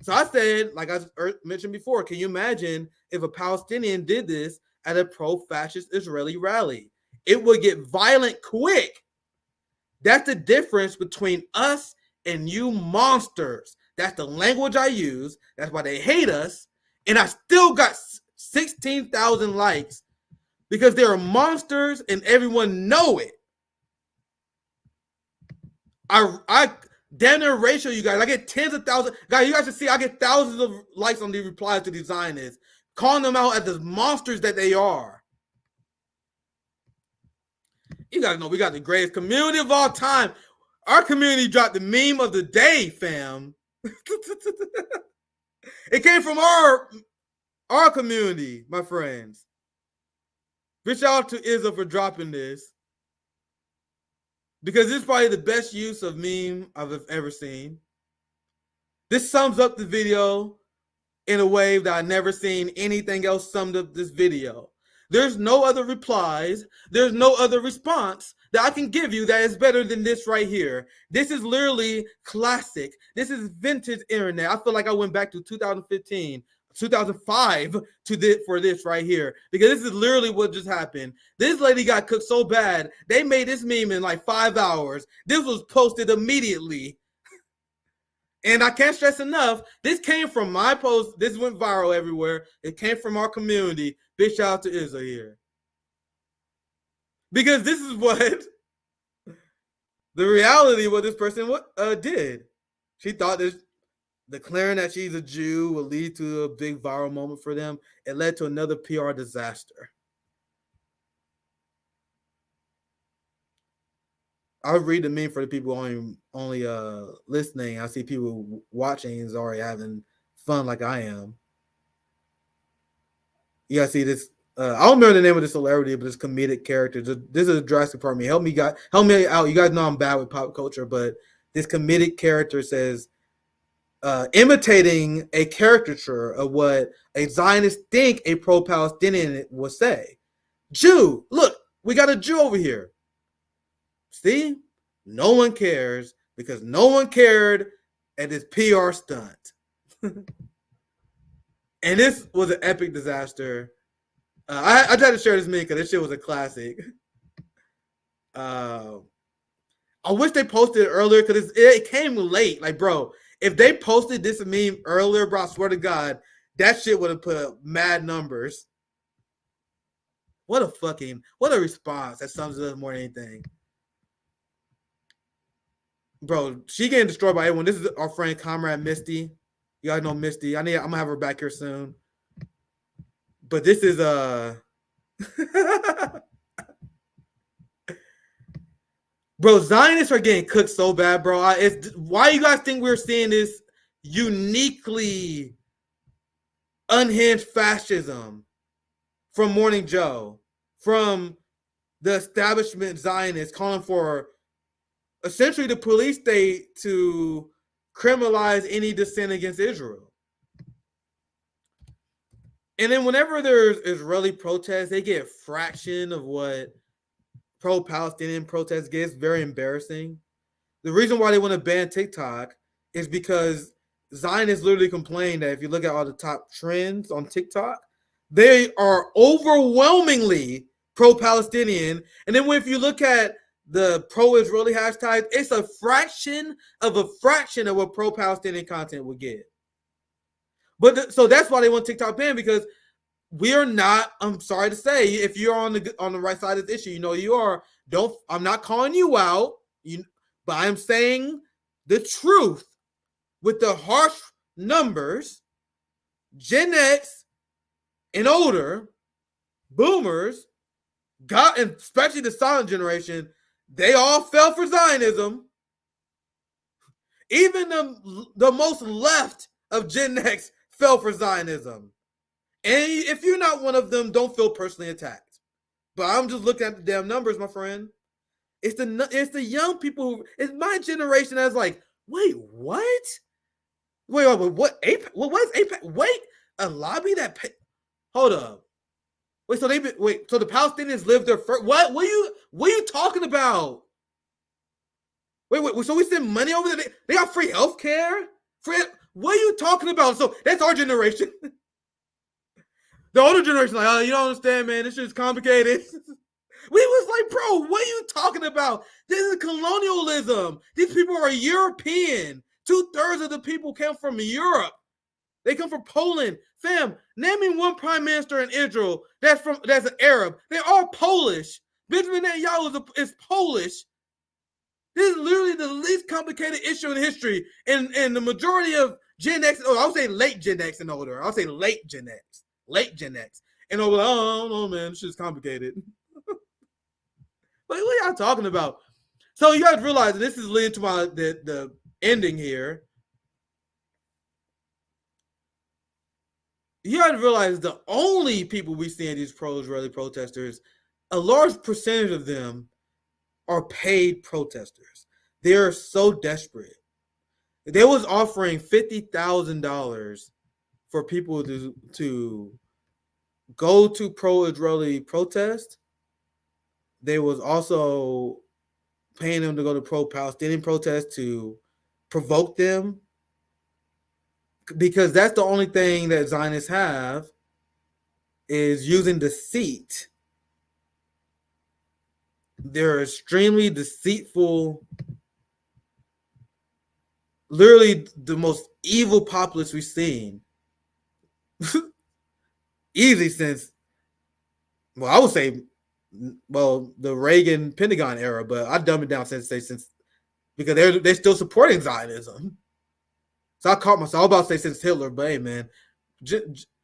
So I said, like I mentioned before, can you imagine if a Palestinian did this at a pro-fascist Israeli rally? It would get violent quick. That's the difference between us and you monsters. That's the language I use. That's why they hate us. And I still got 16,000 likes because there are monsters and everyone know it. I damn near ratio you guys. I get tens of thousands. Guys, you guys should see I get thousands of likes on these replies to these Zionists, calling them out as the monsters that they are. You guys know we got the greatest community of all time. Our community dropped the meme of the day, fam. It came from our community, my friends. Big shout out to Izza for dropping this. Because this is probably the best use of meme I've ever seen. This sums up the video in a way that I've never seen anything else summed up this video. There's no other replies. There's no other response. that I can give you that is better than this right here. This is literally classic. This is vintage internet. I feel like I went back to 2015, 2005 for this right here, because this is literally what just happened. This lady got cooked so bad, they made this meme in like 5 hours. This was posted immediately. And I can't stress enough, this came from my post. This went viral everywhere. It came from our community. Big shout out to Izza here. Because this is what the reality of what this person did. She thought this declaring that she's a Jew will lead to a big viral moment for them. It led to another PR disaster. I'll read the meme for the people only listening. I see people watching is already having fun like I am. You gotta see this. I don't remember the name of the celebrity, but this comedic character. This is a drastic part of me. Help me out. You guys know I'm bad with pop culture, but this comedic character says, imitating a caricature of what a Zionist think a pro-Palestinian would say. Jew, look, we got a Jew over here. See, no one cares because no one cared at this PR stunt. And this was an epic disaster. I tried to share this meme because this shit was a classic. I wish they posted it earlier because it came late. Like, bro, if they posted this meme earlier, bro, I swear to God, that shit would have put up mad numbers. What a response that sums it up more than anything. Bro, she getting destroyed by everyone. This is our friend, comrade Misty. You guys know Misty. I'm gonna have her back here soon. But this is bro, Zionists are getting cooked so bad, bro. Why you guys think we're seeing this uniquely unhinged fascism from Morning Joe, from the establishment Zionists calling for essentially the police state to criminalize any dissent against Israel? And then whenever there's Israeli protests, they get a fraction of what pro-Palestinian protests get. It's very embarrassing. The reason why they want to ban TikTok is because Zionists literally complain that if you look at all the top trends on TikTok, they are overwhelmingly pro-Palestinian. And then if you look at the pro-Israeli hashtags, it's a fraction of what pro-Palestinian content would get. But so that's why they want TikTok banned, because we are not, I'm sorry to say, if you're on the right side of this issue, you know you are. I'm not calling you out, but I'm saying the truth with the harsh numbers. Gen X and older, boomers, and especially the silent generation, they all fell for Zionism. Even the most left of Gen X fell for Zionism. And if you're not one of them, don't feel personally attacked. But I'm just looking at the damn numbers, my friend. It's the young people. It's my generation that's like, wait, what? Wait, what? APAC? What is APAC? Wait, a lobby that? Hold up. Wait, so so the Palestinians lived there first? What? What are you talking about? Wait. So we send money over there? They got free health care? What are you talking about? So that's our generation. The older generation, like, oh, you don't understand, man. This shit's complicated. We was like, bro, what are you talking about? This is colonialism. These people are European. 2/3 of the people came from Europe. They come from Poland. Fam, name me one prime minister in Israel that's an Arab. They're all Polish. Benjamin Netanyahu is Polish. This is literally the least complicated issue in history. And the majority of Gen X, I would say late Gen X and older. I would say late Gen X. And over, like, oh, I don't know, man. This shit's complicated. What are y'all talking about? So you guys realize this is leading to the ending here. You guys realize the only people we see in these pro-Israeli protesters, a large percentage of them are paid protesters. They are so desperate. They was offering $50,000 for people to go to pro-Israeli protest. They was also paying them to go to pro-Palestinian protests to provoke them, because that's the only thing that Zionists have, is using deceit. They're extremely deceitful, literally the most evil populists we've seen. Easy since, well, I would say, well, the Reagan Pentagon era, but I dumb it down since because they're still supporting Zionism. So I caught myself. I was about to say since Hitler, but hey, man,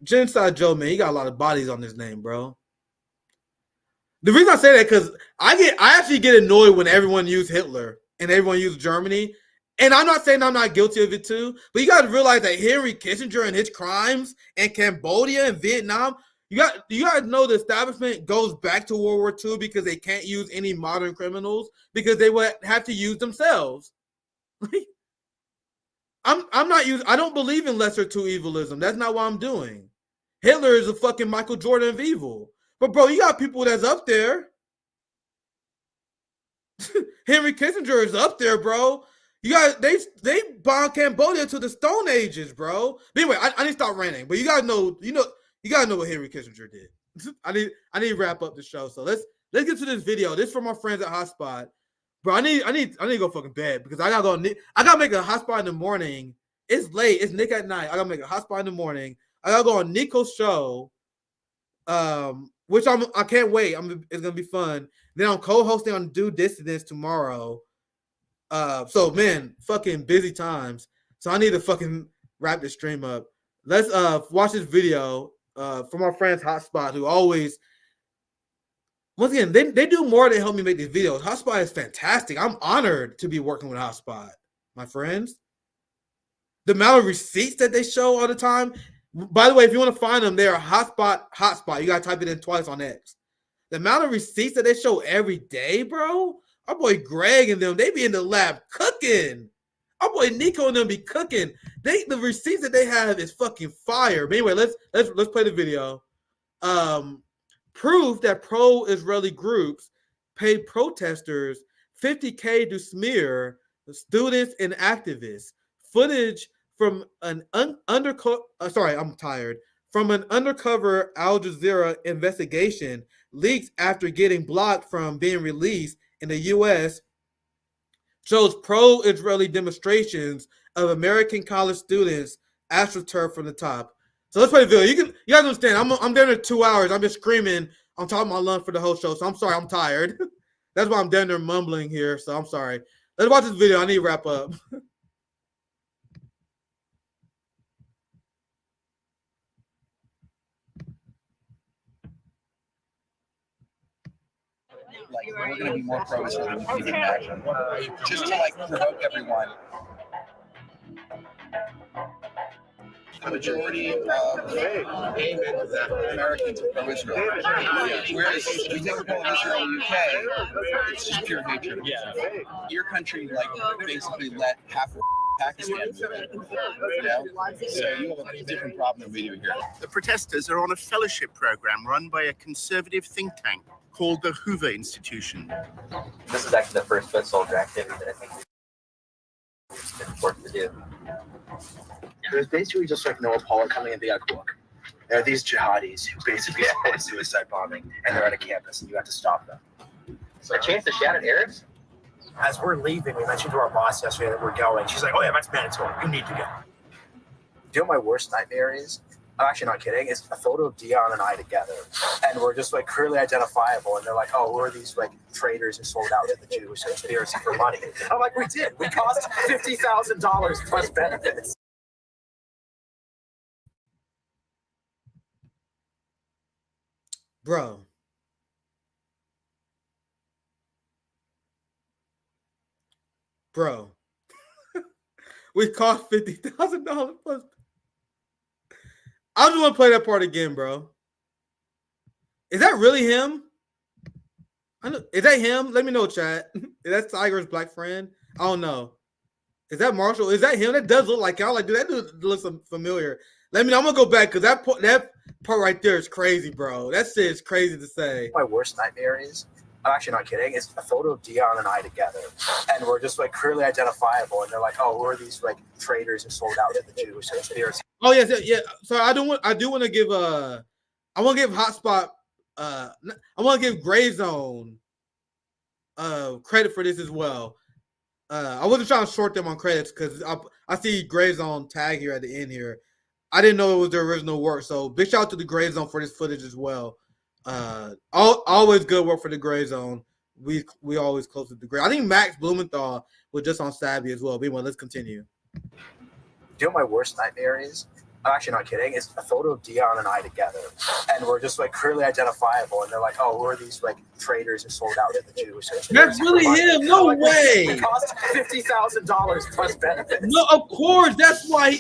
Genocide Joe, man, he got a lot of bodies on his name, bro. The reason I say that because I actually get annoyed when everyone used Hitler and everyone used Germany. And I'm not saying I'm not guilty of it too, but you got to realize that Henry Kissinger and his crimes in Cambodia and Vietnam, you got to know the establishment goes back to World War II because they can't use any modern criminals because they would have to use themselves. I don't believe in lesser two evilism. That's not what I'm doing. Hitler is a fucking Michael Jordan of evil. But bro, you got people that's up there. Henry Kissinger is up there, bro. You got they bombed Cambodia to the Stone Ages, bro. But anyway, I need to stop ranting. But you gotta know, you gotta know what Henry Kissinger did. I need to wrap up the show. So let's get to this video. This is from my friends at Hotspot. Bro, I need to go fucking bed because I gotta make a hotspot in the morning. It's late. It's Nick at night. I gotta make a hotspot in the morning. I gotta go on Nico's show. Which I can't wait. It's gonna be fun. Then I'm co-hosting on Due Dissidence tomorrow. So man, fucking busy times. So I need to fucking wrap this stream up. Let's watch this video from our friends Hotspot, who always, once again, they do more to help me make these videos. Hotspot is fantastic. I'm honored to be working with Hotspot, my friends. The amount of receipts that they show all the time. By the way, if you want to find them, they are Hotspot. You gotta type it in twice on X. The amount of receipts that they show every day, bro. Our boy Greg and them, they be in the lab cooking. Our boy Nico and them be cooking. The receipts that they have is fucking fire. But anyway, let's play the video. Proof that pro-Israeli groups pay protesters $50K to smear students and activists. Footage from an undercover Al Jazeera investigation leaked after getting blocked from being released in the U.S. shows pro-Israeli demonstrations of American college students astroturf from the top. So let's play the video. You guys understand? I'm there in 2 hours. I'm just screaming on top of my lungs for the whole show. So I'm sorry. I'm tired. That's why I'm down there mumbling here. So I'm sorry. Let's watch this video. I need to wrap up. Like, we're going to be more pro-Israel than you can imagine. Just to like provoke everyone. The majority of Americans are pro-Israel. Whereas if you take a poll of Israel in the UK, it's just pure hatred. Yeah. Your country, like, basically let half of Pakistan move in. You know? So you have a different problem than we do here. The protesters are on a fellowship program run by a conservative think tank called the Hoover Institution. This is actually the first foot soldier activity that I think we've been forced to do. There's basically just like Noah Pollock coming and being like, look, there are these jihadis who basically support suicide bombing, and they're at a campus, and you have to stop them. So a chance to shout at Arabs? As we're leaving, we mentioned to our boss yesterday that we're going. She's like, oh yeah, that's mandatory. You need to go. Do you know what my worst nightmare is? I'm actually not kidding. It's a photo of Dion and I together, and we're just like clearly identifiable. And they're like, "Oh, who are these like traitors who sold out to the Jewish conspiracy for money?" I'm like, "We did. We cost $50,000 plus benefits." Bro. We cost $50,000 plus. I just want to play that part again, bro. Is that really him? Is that him? Let me know, chat. Is that Tiger's black friend? I don't know. Is that Marshall? Is that him? That does look like him. I'm like, dude, that dude looks familiar. Let me know. I'm gonna go back because that part right there is crazy, bro. That shit is crazy to say. My worst nightmare is I'm actually not kidding. It's a photo of Dion and I together, and we're just like clearly identifiable. And they're like, "Oh, who are these like traitors who sold out to the Jewish conspiracy?" Oh yes, yeah. So I do want to give I want to give Hotspot I want to give Gray Zone credit for this as well. I wasn't trying to short them on credits because I see Gray Zone tag here at the end here. I didn't know it was their original work, so big shout out to the Gray Zone for this footage as well. Always good work for the Gray Zone. We always close with the Gray. I think Max Blumenthal was just on Savvy as well. But anyway, let's continue. Do you know what my worst nightmare is? I'm actually not kidding. It's a photo of Dion and I together, and we're just like clearly identifiable. And they're like, "Oh, who are these like traitors who sold out to the Jewish conspiracy?" That's really him. No way. It cost $50,000 plus benefits. No, of course. That's why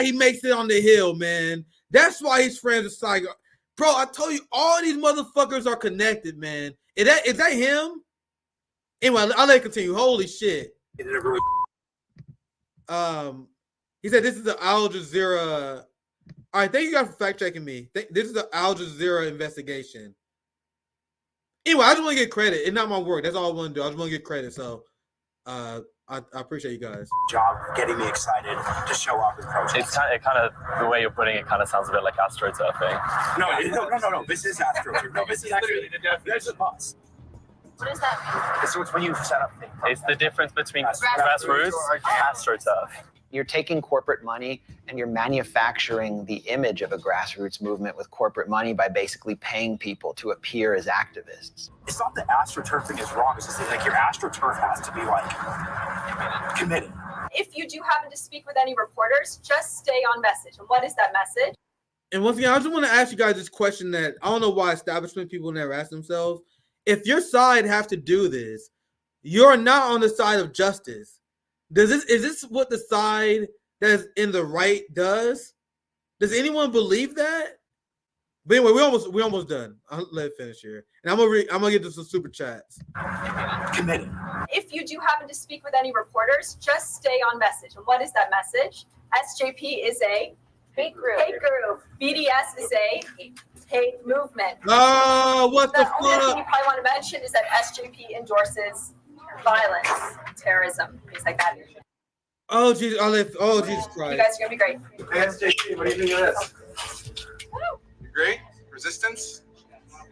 he makes it on the Hill, man. That's why he's friends with Saigon. Bro, I told you, all these motherfuckers are connected, man. Is that him? Anyway, I'll let it continue. Holy shit. He said this is the Al Jazeera. All right, thank you guys for fact checking me. This is the Al Jazeera investigation. Anyway, I just want to get credit. It's not my work. That's all I want to do. I just want to get credit. So I appreciate you guys. Job getting me excited to show up and protest. It's kind of the way you're putting it kind of sounds a bit like astroturfing. No. This is astroturf. No, this is actually there's a bus. What does that mean? So it's when you set up things. It's the difference between grassroots and astroturf. You're taking corporate money and you're manufacturing the image of a grassroots movement with corporate money by basically paying people to appear as activists. It's not that astroturfing is wrong. It's just that, like, your astroturf has to be like committed. If you do happen to speak with any reporters, just stay on message. And what is that message? And once again, I just want to ask you guys this question that I don't know why establishment people never ask themselves. If your side have to do this, you're not on the side of justice. Is this what the side that's in the right does? Does anyone believe that? But anyway, we almost done. I'll let it finish here, and I'm gonna get to some super chats. Committed. If you do happen to speak with any reporters, just stay on message. And what is that message? SJP is a hate group. BDS is a hate movement. Oh, what the fuck? The only thing you probably want to mention is that SJP endorses violence, terrorism, things like that. Oh Jesus! Jesus Christ! You guys are gonna be great. Hey, SJP, what do you think of this? You agree? Resistance?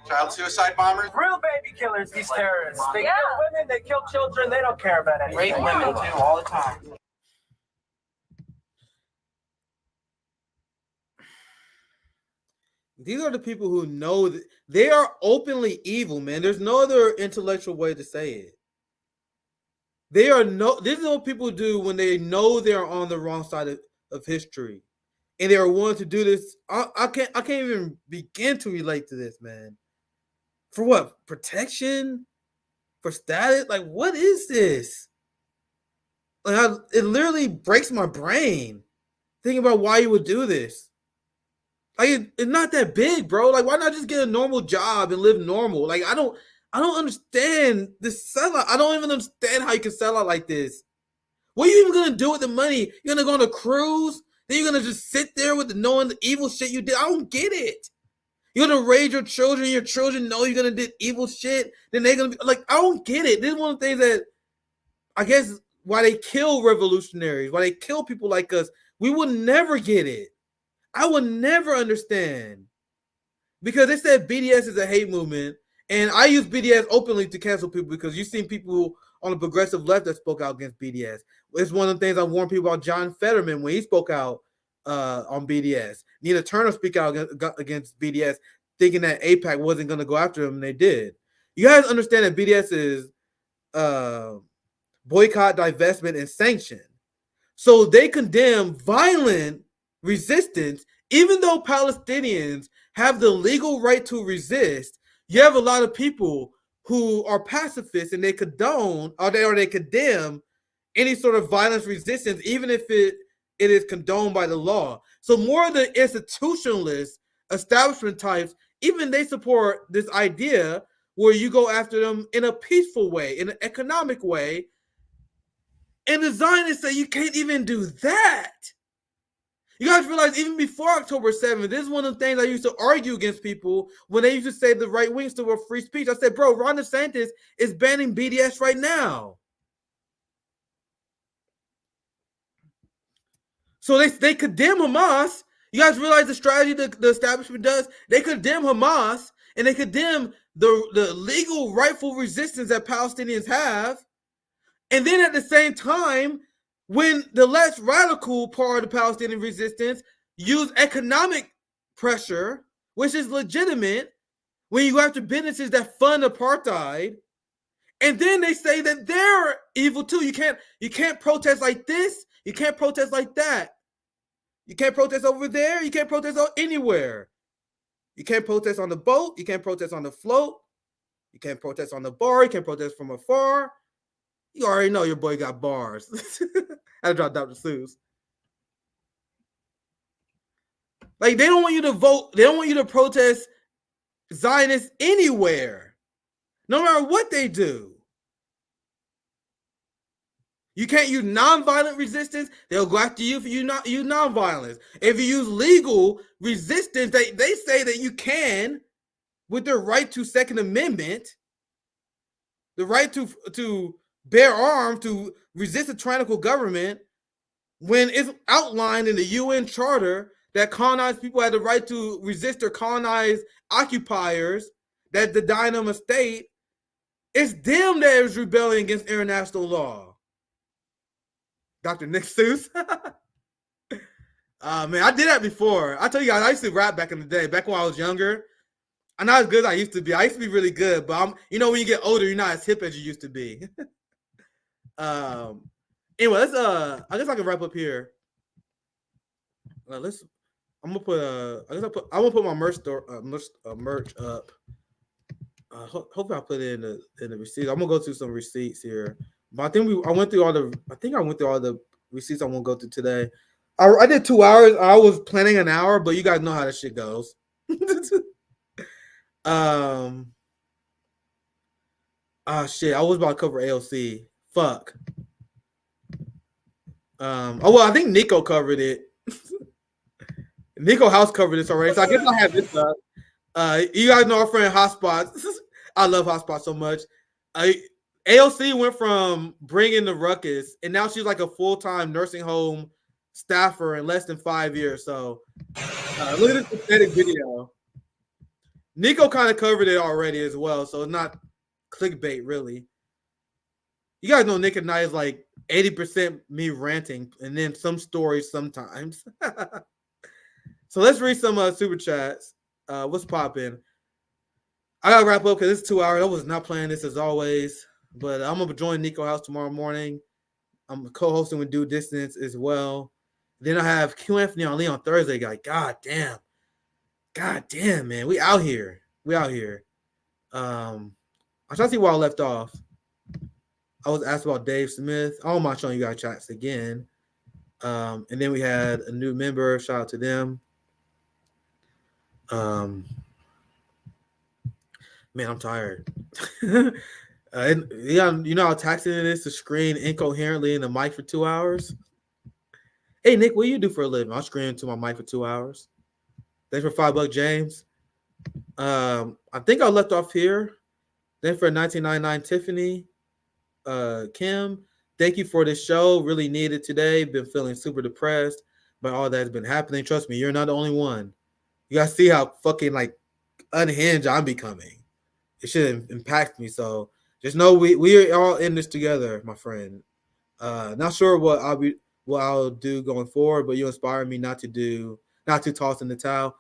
Child suicide bombers? Real baby killers, these terrorists. They kill women, they kill children, they don't care about anything. Rape women too, all the time. These are the people who know that they are openly evil, man. There's no other intellectual way to say it. This is what people do when they know they're on the wrong side of history. And they are willing to do this. I can't even begin to relate to this, man. For what? Protection? For status? Like, what is this? Like, it literally breaks my brain thinking about why you would do this. Like, it's not that big, bro. Like, why not just get a normal job and live normal? Like, I don't understand this sellout. I don't even understand how you can sell out like this. What are you even gonna do with the money? You're gonna go on a cruise? Then you're gonna just sit there with knowing the evil shit you did? I don't get it. You're gonna raise your children know you're gonna do evil shit. Then they're gonna be like, I don't get it. This is one of the things that I guess why they kill revolutionaries, why they kill people like us. We will never get it. I will never understand. Because they said BDS is a hate movement. And I use BDS openly to cancel people because you've seen people on the progressive left that spoke out against BDS. It's one of the things I warned people about John Fetterman when he spoke out on BDS. Nina Turner speak out against BDS, thinking that AIPAC wasn't going to go after him, and they did. You guys understand that BDS is boycott, divestment, and sanction. So they condemn violent resistance, even though Palestinians have the legal right to resist. You have a lot of people who are pacifists and they condone or they condemn any sort of violence resistance, even if it is condoned by the law. So more of the institutionalist establishment types, even they support this idea where you go after them in a peaceful way, in an economic way. And the Zionists say you can't even do that. You guys realize even before October 7th, this is one of the things I used to argue against people when they used to say the right wing still were free speech. I said, bro, Ron DeSantis is banning BDS right now. So they condemn Hamas. You guys realize the strategy the establishment does? They condemn Hamas and they condemn the legal, rightful resistance that Palestinians have. And then at the same time, when the less radical part of the Palestinian resistance use economic pressure, which is legitimate, when you go after businesses that fund apartheid, and then they say that they're evil too. You can't protest like this. You can't protest like that. You can't protest over there. You can't protest anywhere. You can't protest on the boat. You can't protest on the float. You can't protest on the bar. You can't protest from afar. You already know your boy got bars. I had to drop Dr. Seuss. Like, they don't want you to vote. They don't want you to protest Zionists anywhere, no matter what they do. You can't use nonviolent resistance. They'll go after you if you not use nonviolence. If you use legal resistance, they say that you can, with their right to Second Amendment, the right to bear arms, to resist a tyrannical government, when it's outlined in the UN Charter that colonized people had the right to resist their colonized occupiers that deny them a state. It's them that is rebelling against international law. Dr. Nick Seuss. Man, I did that before. I tell you guys, I used to rap back in the day, back when I was younger. I'm not as good as I used to be. I used to be really good, but when you get older, you're not as hip as you used to be. Anyway, let's I guess I can wrap up here. I'm gonna put I want to put my merch merch up. Hopefully I put it in the receipts. I'm gonna go through some receipts here. But I think I went through all the receipts I want to go through today. I did 2 hours. I was planning an hour, but you guys know how this shit goes. Shit, I was about to cover AOC. Fuck. I think Nico covered it. Nico House covered this already, so I guess I have this up. You guys know our friend Hotspots. I love Hotspots so much. AOC went from bringing the ruckus, and now she's like a full-time nursing home staffer in less than 5 years. So look at this pathetic video. Nico kind of covered it already as well, so it's not clickbait, really. You guys know Nick and I is like 80% me ranting, and then some stories sometimes. So let's read some super chats. What's popping? I gotta wrap up because it's 2 hours. I was not planning this as always. But I'm going to join Nico House tomorrow morning. I'm co-hosting with Due Distance as well. Then I have Q Anthony on Lee on Thursday. God damn, man. We out here. I'm trying to see where I left off. I was asked about Dave Smith. I don't mind showing you guys chats again. And then we had a new member. Shout out to them. Man, I'm tired. You know how taxing it is to scream incoherently in the mic for 2 hours? Hey, Nick, what do you do for a living? I'll scream into my mic for 2 hours. Thanks for $5, James. I think I left off here. Then for 1999, Tiffany, Kim, thank you for this show. Really needed today. Been feeling super depressed by all that's been happening. Trust me, you're not the only one. You guys see how fucking like unhinged I'm becoming. It should impact me. So just know we are all in this together, my friend. Not sure what I'll do going forward, but you inspire me not to toss in the towel.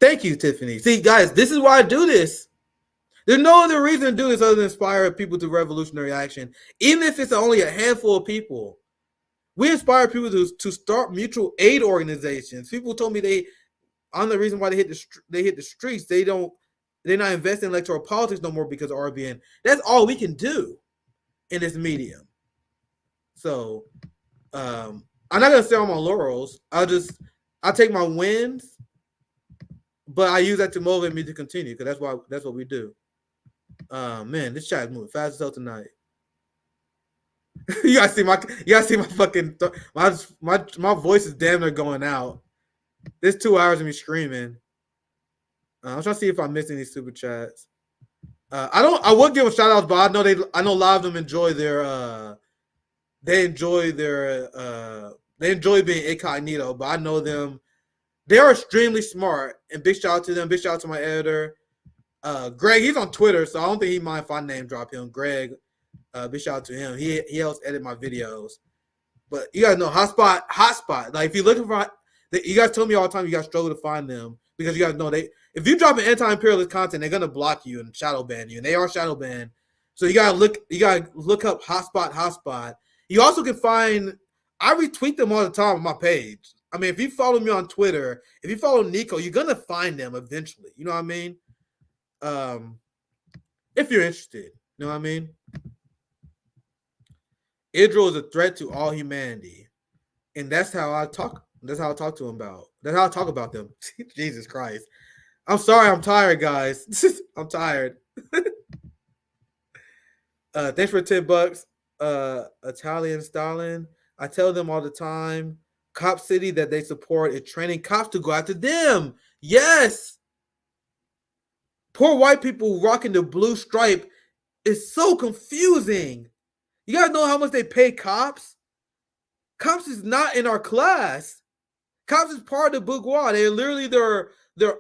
Thank you, Tiffany. See, guys, this is why I do this. There's no other reason to do this other than inspire people to revolutionary action, even if it's only a handful of people. We inspire people to start mutual aid organizations. People told me I'm the reason why they hit the streets. They're not investing in electoral politics no more because of RBN. That's all we can do in this medium. So I'm not gonna stay on my laurels. I'll take my wins, but I use that to motivate me to continue because that's what we do. Man, this chat is moving fast as hell tonight. You gotta see my fucking my voice is damn near going out. There's 2 hours of me screaming. I'm trying to see if I'm missing these super chats. I would give them shout outs, but I know a lot of them enjoy they enjoy being incognito, but I know them. They are extremely smart, and big shout out to them. Big shout out to my editor, Greg. He's on Twitter, so I don't think he mind if I name drop him. Greg, big shout out to him. He helps edit my videos. But you guys know hotspot. Like if you're looking for, you guys tell me all the time you guys struggle to find them because you guys know if you drop an anti-imperialist content, they're gonna block you and shadow ban you, and they are shadow banned. So you gotta look up hotspot. You also can find. I retweet them all the time on my page. I mean, if you follow me on Twitter, if you follow Nico, you're gonna find them eventually. You know what I mean? If you're interested, you know what I mean? Israel is a threat to all humanity, and that's how I talk. That's how I talk to them about. That's how I talk about them. Jesus Christ! I'm sorry. I'm tired, guys. I'm tired. Thanks for $10. Italian Stalin. I tell them all the time. Cop City that they support is training cops to go after them. Yes. Poor white people rocking the blue stripe is so confusing. You guys know how much they pay cops? Cops is not in our class. Cops is part of the bourgeois. They're literally their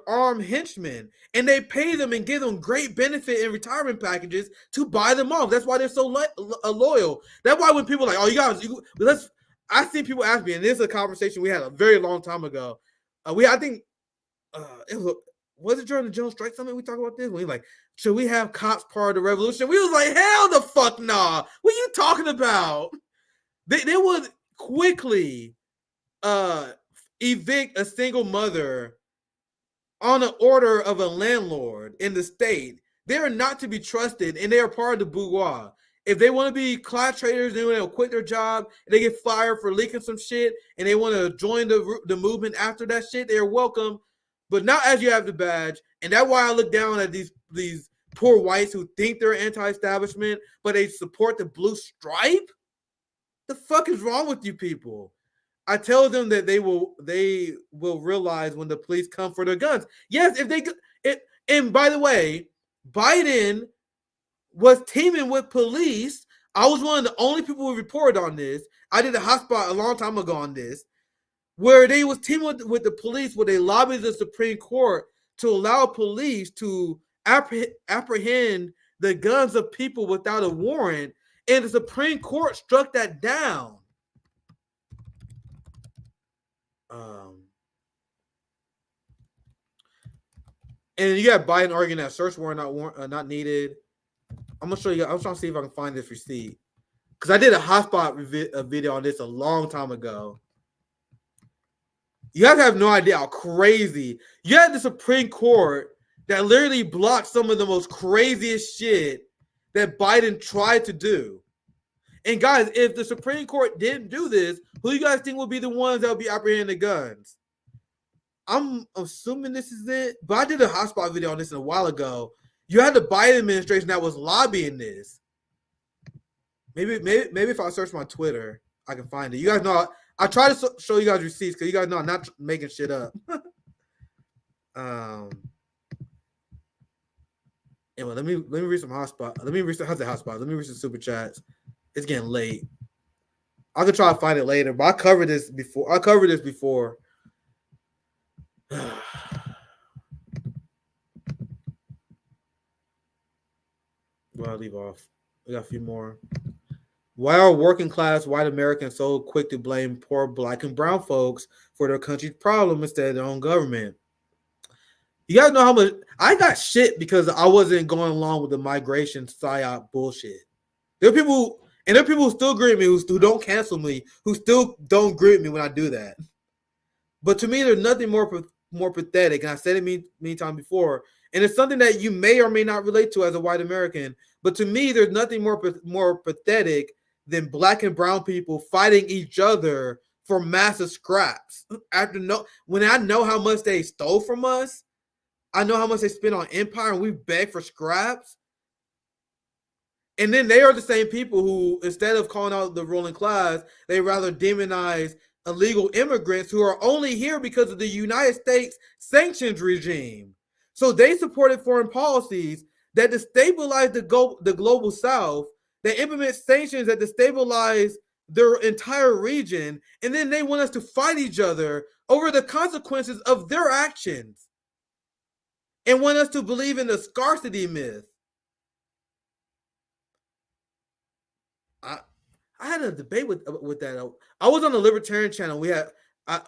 armed henchmen. And they pay them and give them great benefit and retirement packages to buy them off. That's why they're so loyal. That's why when people are like, oh, you guys, I see people ask me, and this is a conversation we had a very long time ago. Was it during the General Strike Summit we talked about this? When we like, should we have cops part of the revolution? We was like, hell the fuck nah. What are you talking about? They would quickly evict a single mother on an order of a landlord in the state. They are not to be trusted, and they are part of the bourgeois. If they want to be class traders, they want to quit their job, and they get fired for leaking some shit, and they want to join the movement after that shit, they are welcome. But not as you have the badge. And that's why I look down at these poor whites who think they're anti-establishment, but they support the blue stripe. The fuck is wrong with you people? I tell them that they will realize when the police come for their guns. Yes, and by the way, Biden was teaming with police. I was one of the only people who reported on this. I did a hotspot a long time ago on this, where they was teaming with the police, where they lobbied the Supreme Court to allow police to apprehend the guns of people without a warrant, and the Supreme Court struck that down. And you got Biden arguing that search warrant not needed. I'm gonna show you. I'm trying to see if I can find this receipt because I did a hotspot video on this a long time ago. You guys have no idea how crazy. You had the Supreme Court that literally blocked some of the most craziest shit that Biden tried to do. And guys, if the Supreme Court didn't do this, who do you guys think will be the ones that will be apprehending the guns? I'm assuming this is it, but I did a hotspot video on this a while ago. You had the Biden administration that was lobbying this. Maybe if I search my Twitter, I can find it. You guys know I try to show you guys receipts because you guys know I'm not making shit up. Anyway, let me read some hotspot. Let me read some super chats. It's getting late. I could try to find it later, but I covered this before. Well, I'll leave off. We got a few more. Why are working class white Americans so quick to blame poor black and brown folks for their country's problem instead of their own government? You guys know how much I got shit because I wasn't going along with the migration psyop bullshit. There are people who still agree with me, who don't cancel me, who still don't agree with me when I do that. But to me, there's nothing more pathetic, and I said it many times before, and it's something that you may or may not relate to as a white American. But to me, there's nothing more pathetic than black and brown people fighting each other for massive scraps. When I know how much they stole from us, I know how much they spent on empire, and we beg for scraps. And then they are the same people who, instead of calling out the ruling class, they rather demonize illegal immigrants who are only here because of the United States sanctions regime. So they supported foreign policies that destabilize the global South, that implement sanctions that destabilize their entire region, and then they want us to fight each other over the consequences of their actions and want us to believe in the scarcity myth. I had a debate with that. I was on the Libertarian channel. I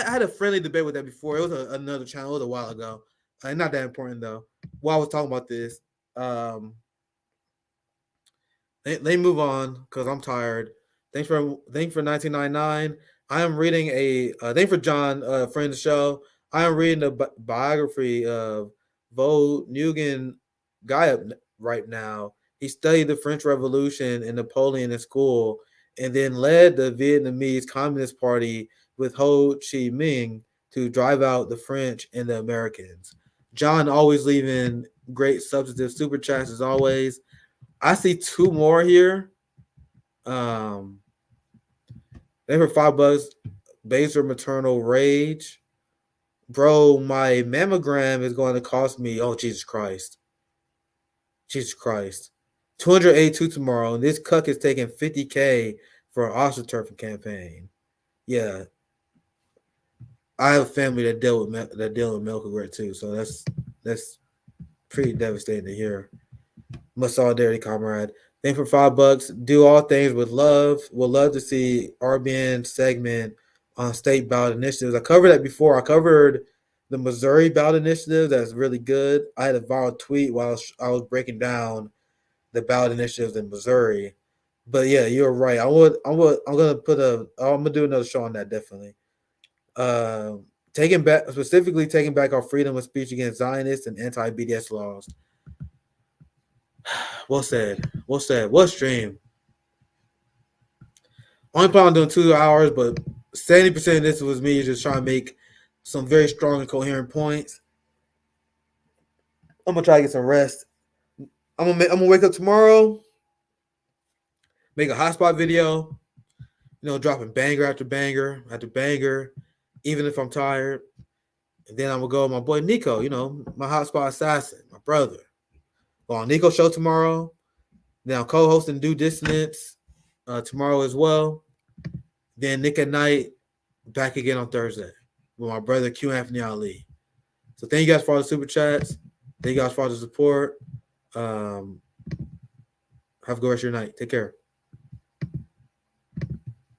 had a friendly debate with that before. It was another channel. It was a while ago. Not that important though. While I was talking about this, they move on because I'm tired. Thanks for 1999. I am reading thank for John, friend of the show. I am reading the biography of Vo Nguyen Gaia right now. He studied the French Revolution and Napoleon in school, and then led the Vietnamese Communist Party with Ho Chi Minh to drive out the French and the Americans. John always leaving great substantive super chats as always. I see two more here. They for $5. Baser maternal rage. Bro, my mammogram is going to cost me, oh, Jesus Christ. Jesus Christ. 282 tomorrow, and this cuck is taking $50K for an AstroTurf campaign. Yeah. I have a family that deal with medical grid too, so that's pretty devastating to hear. My solidarity, comrade. Thank for $5. Do all things with love. We'll love to see RBN segment on state ballot initiatives. I covered that before. I covered the Missouri ballot initiative. That's really good. I had a viral tweet while I was breaking down the ballot initiatives in Missouri. But yeah, you're right. I'm gonna do another show on that definitely. Taking back our freedom of speech against Zionists and anti-BDS laws. Well said. What stream? Only plan on doing 2 hours, but 70% of this was me just trying to make some very strong and coherent points. I'm gonna try to get some rest. I'm gonna wake up tomorrow, make a hotspot video, dropping banger after banger after banger, even if I'm tired. And then I'm gonna go with my boy Nico, my hotspot assassin, my brother. Go on Nico's show tomorrow. Then I'm co-hosting Due Dissonance tomorrow as well. Then Nick at Night back again on Thursday with my brother Q Anthony Ali. So thank you guys for all the super chats. Thank you guys for all the support. Have a good rest of your night. Take care.